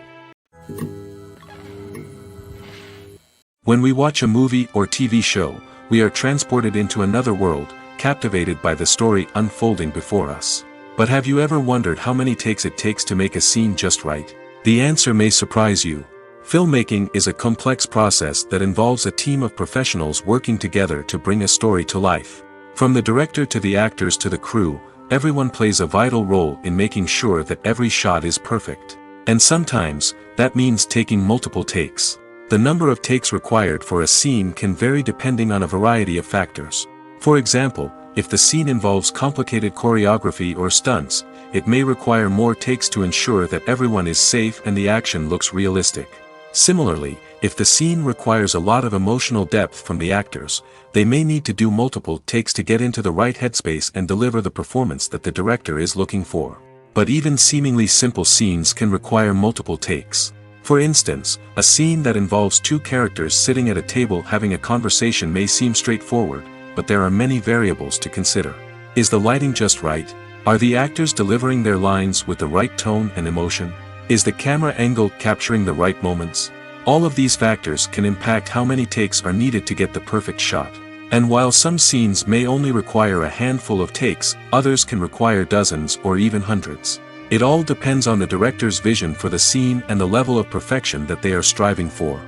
A: When we watch a movie or TV show, we are transported into another world, captivated by the story unfolding before us. But have you ever wondered how many takes it takes to make a scene just right? The answer may surprise you. Filmmaking is a complex process that involves a team of professionals working together to bring a story to life. From the director to the actors to the crew, everyone plays a vital role in making sure that every shot is perfect. And sometimes, that means taking multiple takes. The number of takes required for a scene can vary depending on a variety of factors. For example, if the scene involves complicated choreography or stunts, it may require more takes to ensure that everyone is safe and the action looks realistic. Similarly, if the scene requires a lot of emotional depth from the actors, they may need to do multiple takes to get into the right headspace and deliver the performance that the director is looking for. But even seemingly simple scenes can require multiple takes. For instance, a scene that involves two characters sitting at a table having a conversation may seem straightforward, but there are many variables to consider. Is the lighting just right? Are the actors delivering their lines with the right tone and emotion? Is the camera angle capturing the right moments? All of these factors can impact how many takes are needed to get the perfect shot. And while some scenes may only require a handful of takes, others can require dozens or even hundreds. It all depends on the director's vision for the scene and the level of perfection that they are striving for.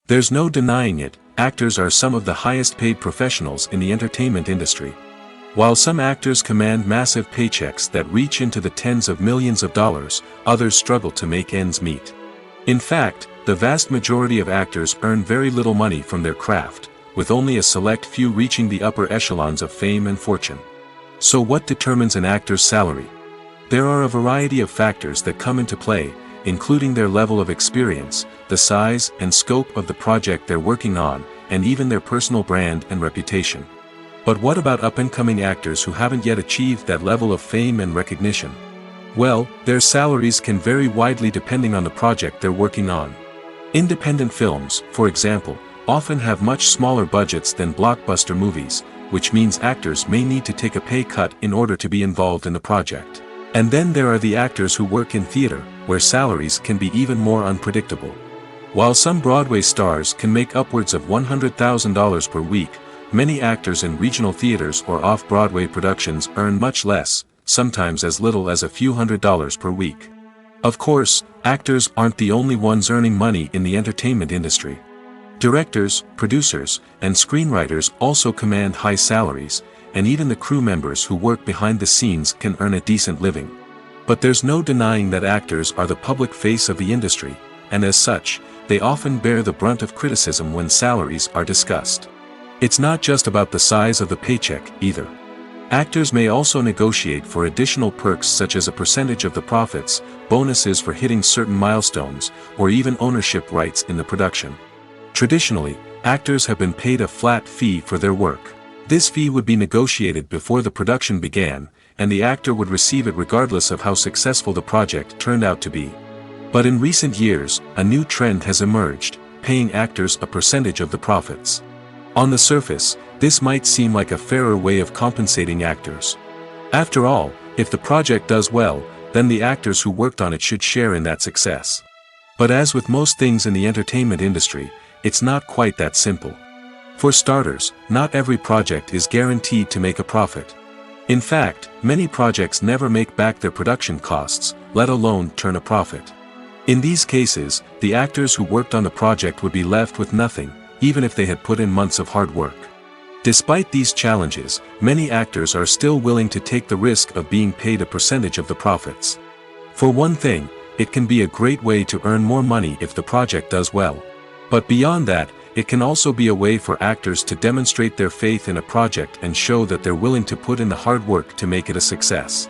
A: There's no denying it, actors are some of the highest paid professionals in the entertainment industry. While some actors command massive paychecks that reach into the tens of millions of dollars, others struggle to make ends meet. In fact, the vast majority of actors earn very little money from their craft, with only a select few reaching the upper echelons of fame and fortune. So what determines an actor's salary? There are a variety of factors that come into play, including their level of experience, the size and scope of the project they're working on, and even their personal brand and reputation. But what about up-and-coming actors who haven't yet achieved that level of fame and recognition? Well, their salaries can vary widely depending on the project they're working on. Independent films, for example, often have much smaller budgets than blockbuster movies, which means actors may need to take a pay cut in order to be involved in the project. And then there are the actors who work in theater, where salaries can be even more unpredictable. While some Broadway stars can make upwards of $100,000 per week, many actors in regional theaters or off-Broadway productions earn much less, sometimes as little as a few $100s per week. Of course, actors aren't the only ones earning money in the entertainment industry. Directors, producers, and screenwriters also command high salaries, and even the crew members who work behind the scenes can earn a decent living. But there's no denying that actors are the public face of the industry, and as such, they often bear the brunt of criticism when salaries are discussed. It's not just about the size of the paycheck, either. Actors may also negotiate for additional perks such as a percentage of the profits, bonuses for hitting certain milestones, or even ownership rights in the production. Traditionally, actors have been paid a flat fee for their work. This fee would be negotiated before the production began, and the actor would receive it regardless of how successful the project turned out to be. But in recent years, a new trend has emerged, paying actors a percentage of the profits. On the surface, this might seem like a fairer way of compensating actors. After all, if the project does well, then the actors who worked on it should share in that success. But as with most things in the entertainment industry, it's not quite that simple. For starters, not every project is guaranteed to make a profit. In fact, many projects never make back their production costs, let alone turn a profit. In these cases, the actors who worked on the project would be left with nothing, even if they had put in months of hard work. Despite these challenges, many actors are still willing to take the risk of being paid a percentage of the profits. For one thing, it can be a great way to earn more money if the project does well. But beyond that, it can also be a way for actors to demonstrate their faith in a project and show that they're willing to put in the hard work to make it a success.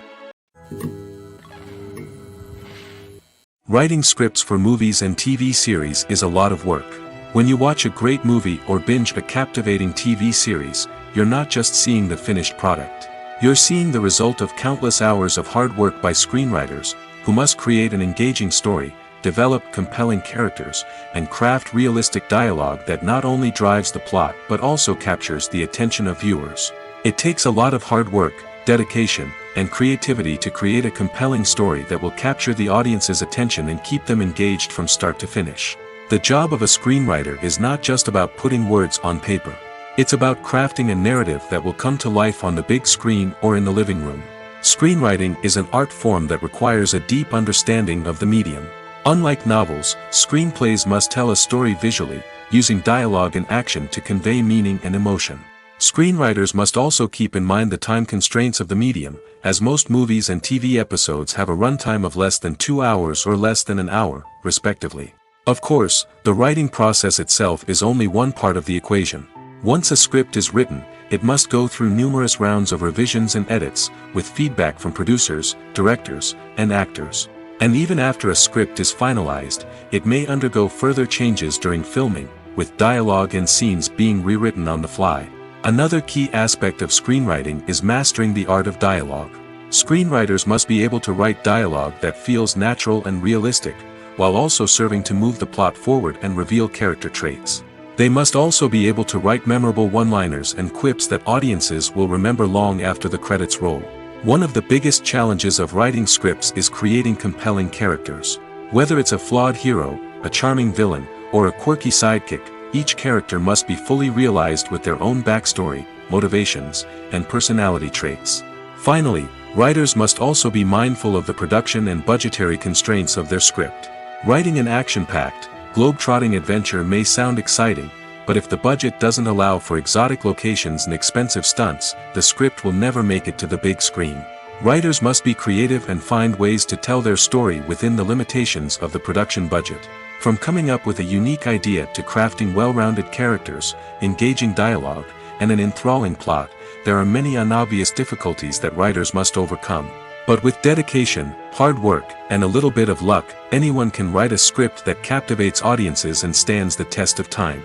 A: Writing scripts for movies and TV series is a lot of work. When you watch a great movie or binge a captivating TV series, you're not just seeing the finished product. You're seeing the result of countless hours of hard work by screenwriters, who must create an engaging story, develop compelling characters, and craft realistic dialogue that not only drives the plot but also captures the attention of viewers. It takes a lot of hard work, dedication, and creativity to create a compelling story that will capture the audience's attention and keep them engaged from start to finish. The job of a screenwriter is not just about putting words on paper. It's about crafting a narrative that will come to life on the big screen or in the living room. Screenwriting is an art form that requires a deep understanding of the medium. Unlike novels, screenplays must tell a story visually, using dialogue and action to convey meaning and emotion. Screenwriters must also keep in mind the time constraints of the medium, as most movies and TV episodes have a runtime of less than 2 hours or less than an hour, respectively. Of course, the writing process itself is only one part of the equation. Once a script is written, it must go through numerous rounds of revisions and edits, with feedback from producers, directors, and actors. And even after a script is finalized, it may undergo further changes during filming, with dialogue and scenes being rewritten on the fly. Another key aspect of screenwriting is mastering the art of dialogue. Screenwriters must be able to write dialogue that feels natural and realistic, while also serving to move the plot forward and reveal character traits. They must also be able to write memorable one-liners and quips that audiences will remember long after the credits roll. One of the biggest challenges of writing scripts is creating compelling characters. Whether it's a flawed hero, a charming villain, or a quirky sidekick, each character must be fully realized with their own backstory, motivations, and personality traits. Finally, writers must also be mindful of the production and budgetary constraints of their script. Writing an action-packed, globe-trotting adventure may sound exciting, but if the budget doesn't allow for exotic locations and expensive stunts, the script will never make it to the big screen. Writers must be creative and find ways to tell their story within the limitations of the production budget. From coming up with a unique idea to crafting well-rounded characters, engaging dialogue, and an enthralling plot, there are many unobvious difficulties that writers must overcome. But with dedication, hard work, and a little bit of luck, anyone can write a script that captivates audiences and stands the test of time.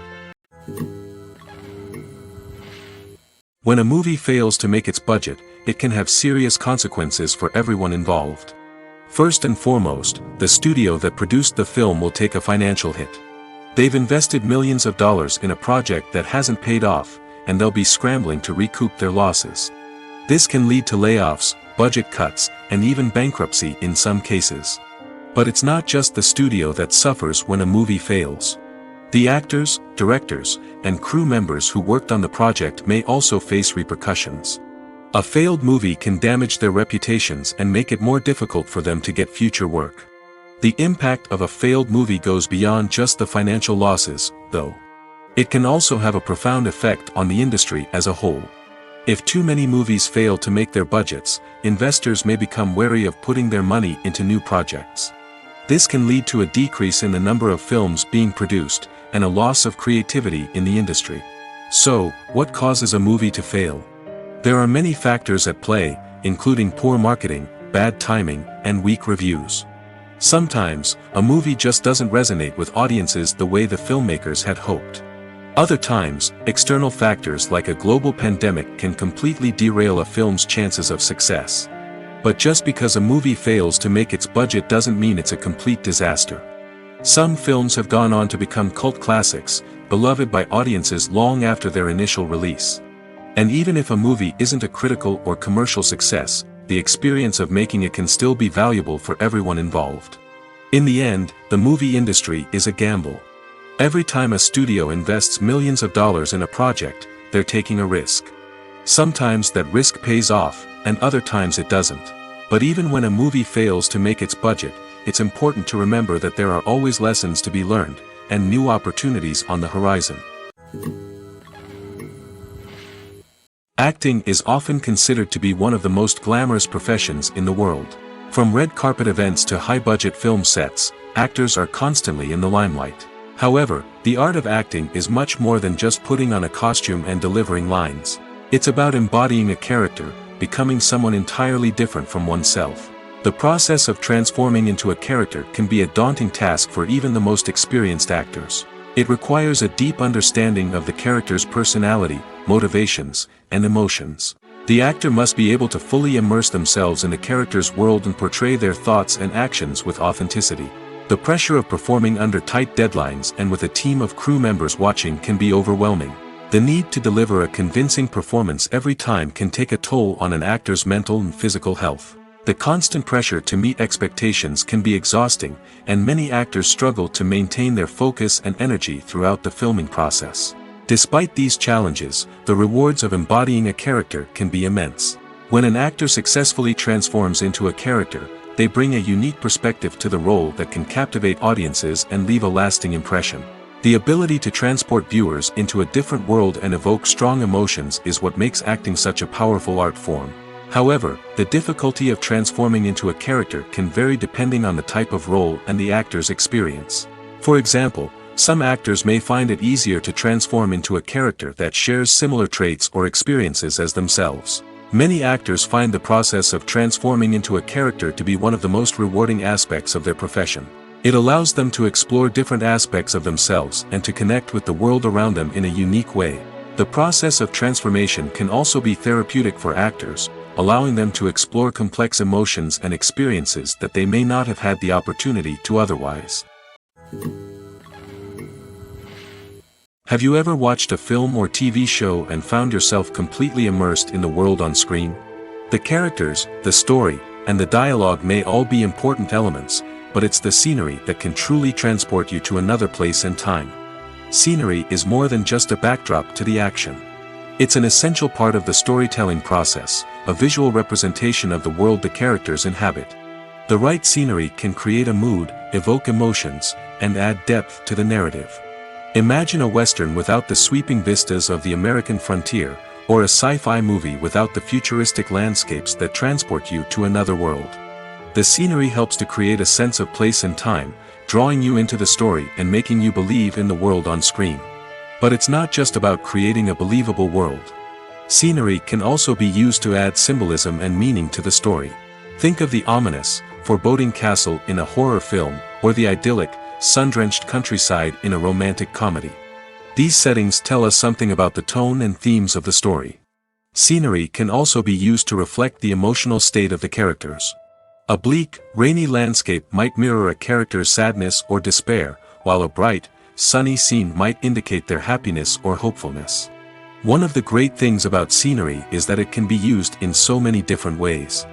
A: When a movie fails to make its budget, it can have serious consequences for everyone involved. First and foremost, the studio that produced the film will take a financial hit. They've invested millions of dollars in a project that hasn't paid off, and they'll be scrambling to recoup their losses. This can lead to layoffs, budget cuts, and even bankruptcy in some cases. But it's not just the studio that suffers when a movie fails. The actors, directors, and crew members who worked on the project may also face repercussions. A failed movie can damage their reputations and make it more difficult for them to get future work. The impact of a failed movie goes beyond just the financial losses, though. It can also have a profound effect on the industry as a whole. If too many movies fail to make their budgets, investors may become wary of putting their money into new projects. This can lead to a decrease in the number of films being produced, and a loss of creativity in the industry. So, what causes a movie to fail? There are many factors at play, including poor marketing, bad timing, and weak reviews. Sometimes, a movie just doesn't resonate with audiences the way the filmmakers had hoped. Other times, external factors like a global pandemic can completely derail a film's chances of success. But just because a movie fails to make its budget doesn't mean it's a complete disaster. Some films have gone on to become cult classics, beloved by audiences long after their initial release. And even if a movie isn't a critical or commercial success, the experience of making it can still be valuable for everyone involved. In the end, the movie industry is a gamble. Every time a studio invests millions of dollars in a project, they're taking a risk. Sometimes that risk pays off, and other times it doesn't. But even when a movie fails to make its budget, it's important to remember that there are always lessons to be learned, and new opportunities on the horizon. Acting is often considered to be one of the most glamorous professions in the world. From red carpet events to high-budget film sets, actors are constantly in the limelight. However, the art of acting is much more than just putting on a costume and delivering lines. It's about embodying a character, becoming someone entirely different from oneself. The process of transforming into a character can be a daunting task for even the most experienced actors. It requires a deep understanding of the character's personality, motivations, and emotions. The actor must be able to fully immerse themselves in the character's world and portray their thoughts and actions with authenticity. The pressure of performing under tight deadlines and with a team of crew members watching can be overwhelming. The need to deliver a convincing performance every time can take a toll on an actor's mental and physical health. The constant pressure to meet expectations can be exhausting, and many actors struggle to maintain their focus and energy throughout the filming process. Despite these challenges, the rewards of embodying a character can be immense. When an actor successfully transforms into a character, they bring a unique perspective to the role that can captivate audiences and leave a lasting impression. The ability to transport viewers into a different world and evoke strong emotions is what makes acting such a powerful art form. However, the difficulty of transforming into a character can vary depending on the type of role and the actor's experience. For example, some actors may find it easier to transform into a character that shares similar traits or experiences as themselves. Many actors find the process of transforming into a character to be one of the most rewarding aspects of their profession. It allows them to explore different aspects of themselves and to connect with the world around them in a unique way. The process of transformation can also be therapeutic for actors, allowing them to explore complex emotions and experiences that they may not have had the opportunity to otherwise. Have you ever watched a film or TV show and found yourself completely immersed in the world on screen? The characters, the story, and the dialogue may all be important elements, but it's the scenery that can truly transport you to another place and time. Scenery is more than just a backdrop to the action. It's an essential part of the storytelling process, a visual representation of the world the characters inhabit. The right scenery can create a mood, evoke emotions, and add depth to the narrative. Imagine a Western without the sweeping vistas of the American frontier, or a sci-fi movie without the futuristic landscapes that transport you to another world. The scenery helps to create a sense of place and time, drawing you into the story and making you believe in the world on screen. But it's not just about creating a believable world. Scenery can also be used to add symbolism and meaning to the story. Think of the ominous, foreboding castle in a horror film, or the idyllic, sun-drenched countryside in a romantic comedy. These settings tell us something about the tone and themes of the story. Scenery can also be used to reflect the emotional state of the characters. A bleak, rainy landscape might mirror a character's sadness or despair, while a bright, sunny scene might indicate their happiness or hopefulness. One of the great things about scenery is that it can be used in so many different ways.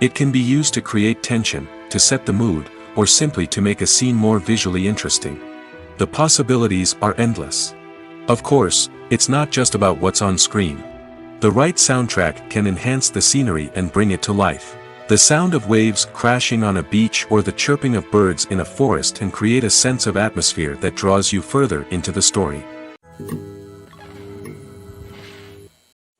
A: It can be used to create tension, to set the mood, or simply to make a scene more visually interesting. The possibilities are endless. Of course, it's not just about what's on screen. The right soundtrack can enhance the scenery and bring it to life. The sound of waves crashing on a beach or the chirping of birds in a forest can create a sense of atmosphere that draws you further into the story.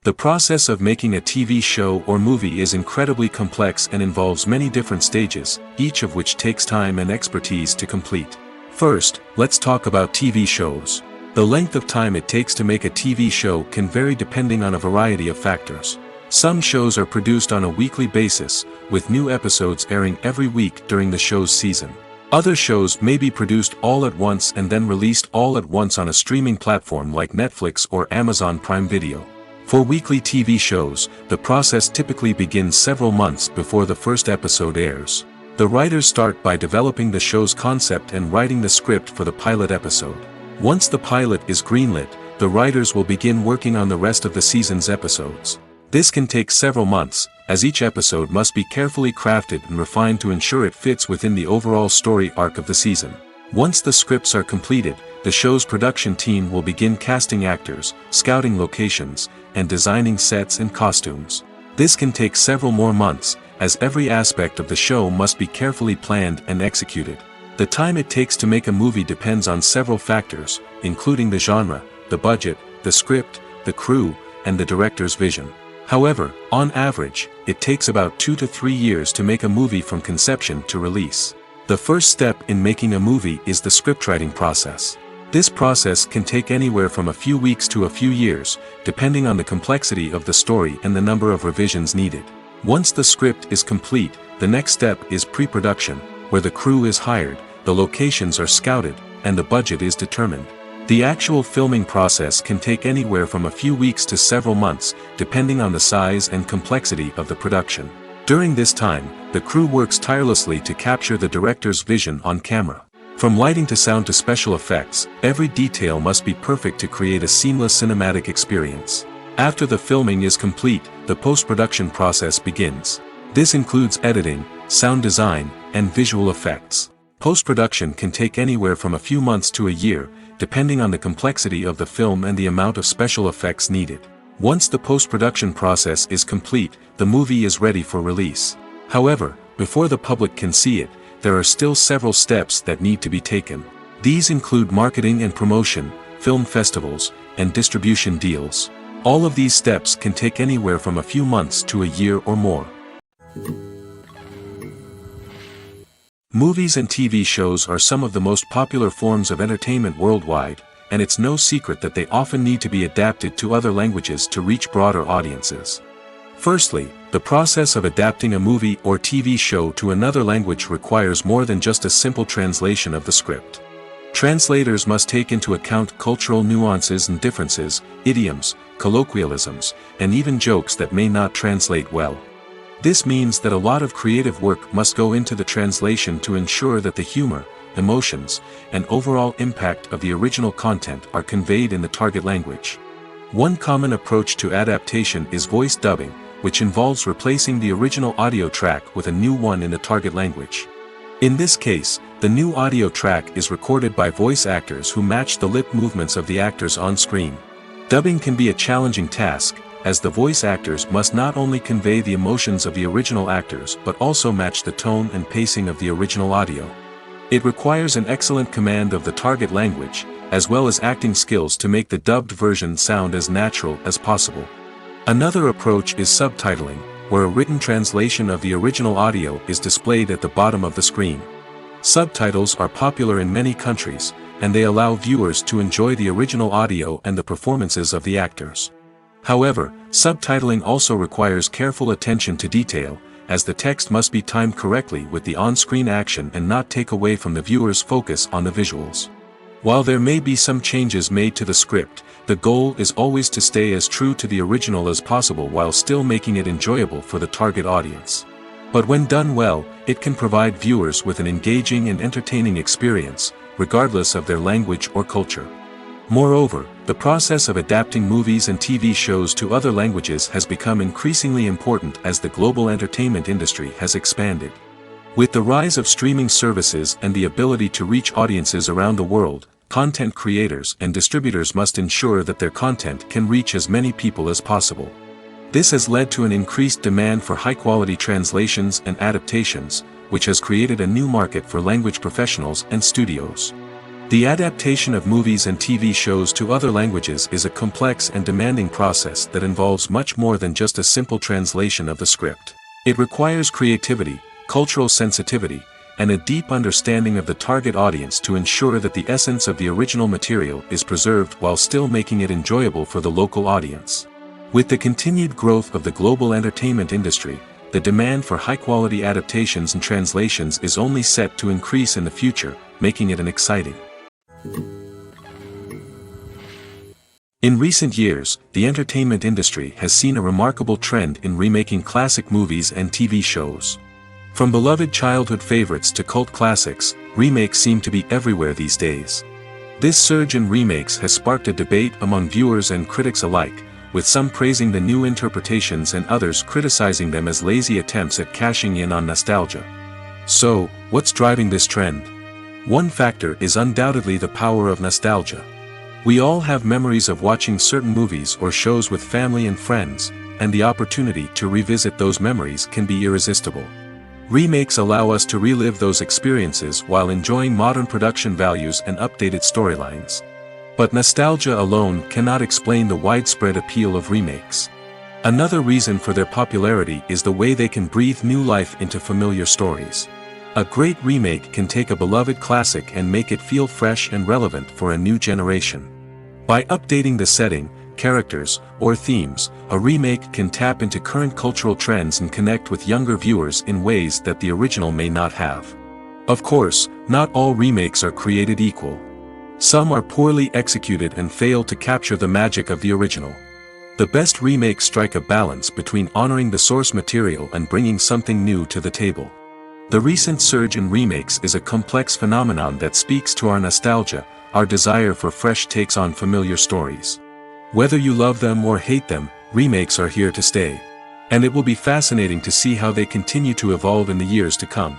A: The process of making a TV show or movie is incredibly complex and involves many different stages, each of which takes time and expertise to complete. First, let's talk about TV shows. The length of time it takes to make a TV show can vary depending on a variety of factors. Some shows are produced on a weekly basis, with new episodes airing every week during the show's season. Other shows may be produced all at once and then released all at once on a streaming platform like Netflix or Amazon Prime Video. For weekly TV shows, the process typically begins several months before the first episode airs. The writers start by developing the show's concept and writing the script for the pilot episode. Once the pilot is greenlit, the writers will begin working on the rest of the season's episodes. This can take several months, as each episode must be carefully crafted and refined to ensure it fits within the overall story arc of the season. Once the scripts are completed, the show's production team will begin casting actors, scouting locations, and designing sets and costumes. This can take several more months, as every aspect of the show must be carefully planned and executed. The time it takes to make a movie depends on several factors, including the genre, the budget, the script, the crew, and the director's vision. However, on average, it takes about 2 to 3 years to make a movie from conception to release. The first step in making a movie is the scriptwriting process. This process can take anywhere from a few weeks to a few years, depending on the complexity of the story and the number of revisions needed. Once the script is complete, the next step is pre-production, where the crew is hired, the locations are scouted, and the budget is determined. The actual filming process can take anywhere from a few weeks to several months, depending on the size and complexity of the production. During this time, the crew works tirelessly to capture the director's vision on camera. From lighting to sound to special effects, every detail must be perfect to create a seamless cinematic experience. After the filming is complete, the post-production process begins. This includes editing, sound design, and visual effects. Post-production can take anywhere from a few months to a year, depending on the complexity of the film and the amount of special effects needed. Once the post-production process is complete, the movie is ready for release. However, before the public can see it, there are still several steps that need to be taken. These include marketing and promotion, film festivals, and distribution deals. All of these steps can take anywhere from a few months to a year or more. Movies and TV shows are some of the most popular forms of entertainment worldwide, and it's no secret that they often need to be adapted to other languages to reach broader audiences. Firstly, the process of adapting a movie or TV show to another language requires more than just a simple translation of the script. Translators must take into account cultural nuances and differences, idioms, colloquialisms, and even jokes that may not translate well. This means that a lot of creative work must go into the translation to ensure that the humor, emotions, and overall impact of the original content are conveyed in the target language. One common approach to adaptation is voice dubbing, which involves replacing the original audio track with a new one in the target language. In this case, the new audio track is recorded by voice actors who match the lip movements of the actors on screen. Dubbing can be a challenging task, as the voice actors must not only convey the emotions of the original actors but also match the tone and pacing of the original audio. It requires an excellent command of the target language, as well as acting skills to make the dubbed version sound as natural as possible. Another approach is subtitling, where a written translation of the original audio is displayed at the bottom of the screen. Subtitles are popular in many countries, and they allow viewers to enjoy the original audio and the performances of the actors. However, subtitling also requires careful attention to detail, as the text must be timed correctly with the on-screen action and not take away from the viewer's focus on the visuals. While there may be some changes made to the script, the goal is always to stay as true to the original as possible while still making it enjoyable for the target audience. But when done well, it can provide viewers with an engaging and entertaining experience, regardless of their language or culture. Moreover, the process of adapting movies and TV shows to other languages has become increasingly important as the global entertainment industry has expanded. With the rise of streaming services and the ability to reach audiences around the world, content creators and distributors must ensure that their content can reach as many people as possible. This has led to an increased demand for high-quality translations and adaptations, which has created a new market for language professionals and studios. The adaptation of movies and TV shows to other languages is a complex and demanding process that involves much more than just a simple translation of the script. It requires creativity, cultural sensitivity, and a deep understanding of the target audience to ensure that the essence of the original material is preserved while still making it enjoyable for the local audience. With the continued growth of the global entertainment industry, the demand for high-quality adaptations and translations is only set to increase in the future, making it an exciting. In recent years, the entertainment industry has seen a remarkable trend in remaking classic movies and TV shows. From beloved childhood favorites to cult classics, remakes seem to be everywhere these days. This surge in remakes has sparked a debate among viewers and critics alike, with some praising the new interpretations and others criticizing them as lazy attempts at cashing in on nostalgia. So, what's driving this trend? One factor is undoubtedly the power of nostalgia. We all have memories of watching certain movies or shows with family and friends, and the opportunity to revisit those memories can be irresistible. Remakes allow us to relive those experiences while enjoying modern production values and updated storylines. But nostalgia alone cannot explain the widespread appeal of remakes. Another reason for their popularity is the way they can breathe new life into familiar stories. A great remake can take a beloved classic and make it feel fresh and relevant for a new generation. By updating the setting, characters, or themes, a remake can tap into current cultural trends and connect with younger viewers in ways that the original may not have. Of course, not all remakes are created equal. Some are poorly executed and fail to capture the magic of the original. The best remakes strike a balance between honoring the source material and bringing something new to the table. The recent surge in remakes is a complex phenomenon that speaks to our nostalgia, our desire for fresh takes on familiar stories. Whether you love them or hate them, remakes are here to stay. And it will be fascinating to see how they continue to evolve in the years to come.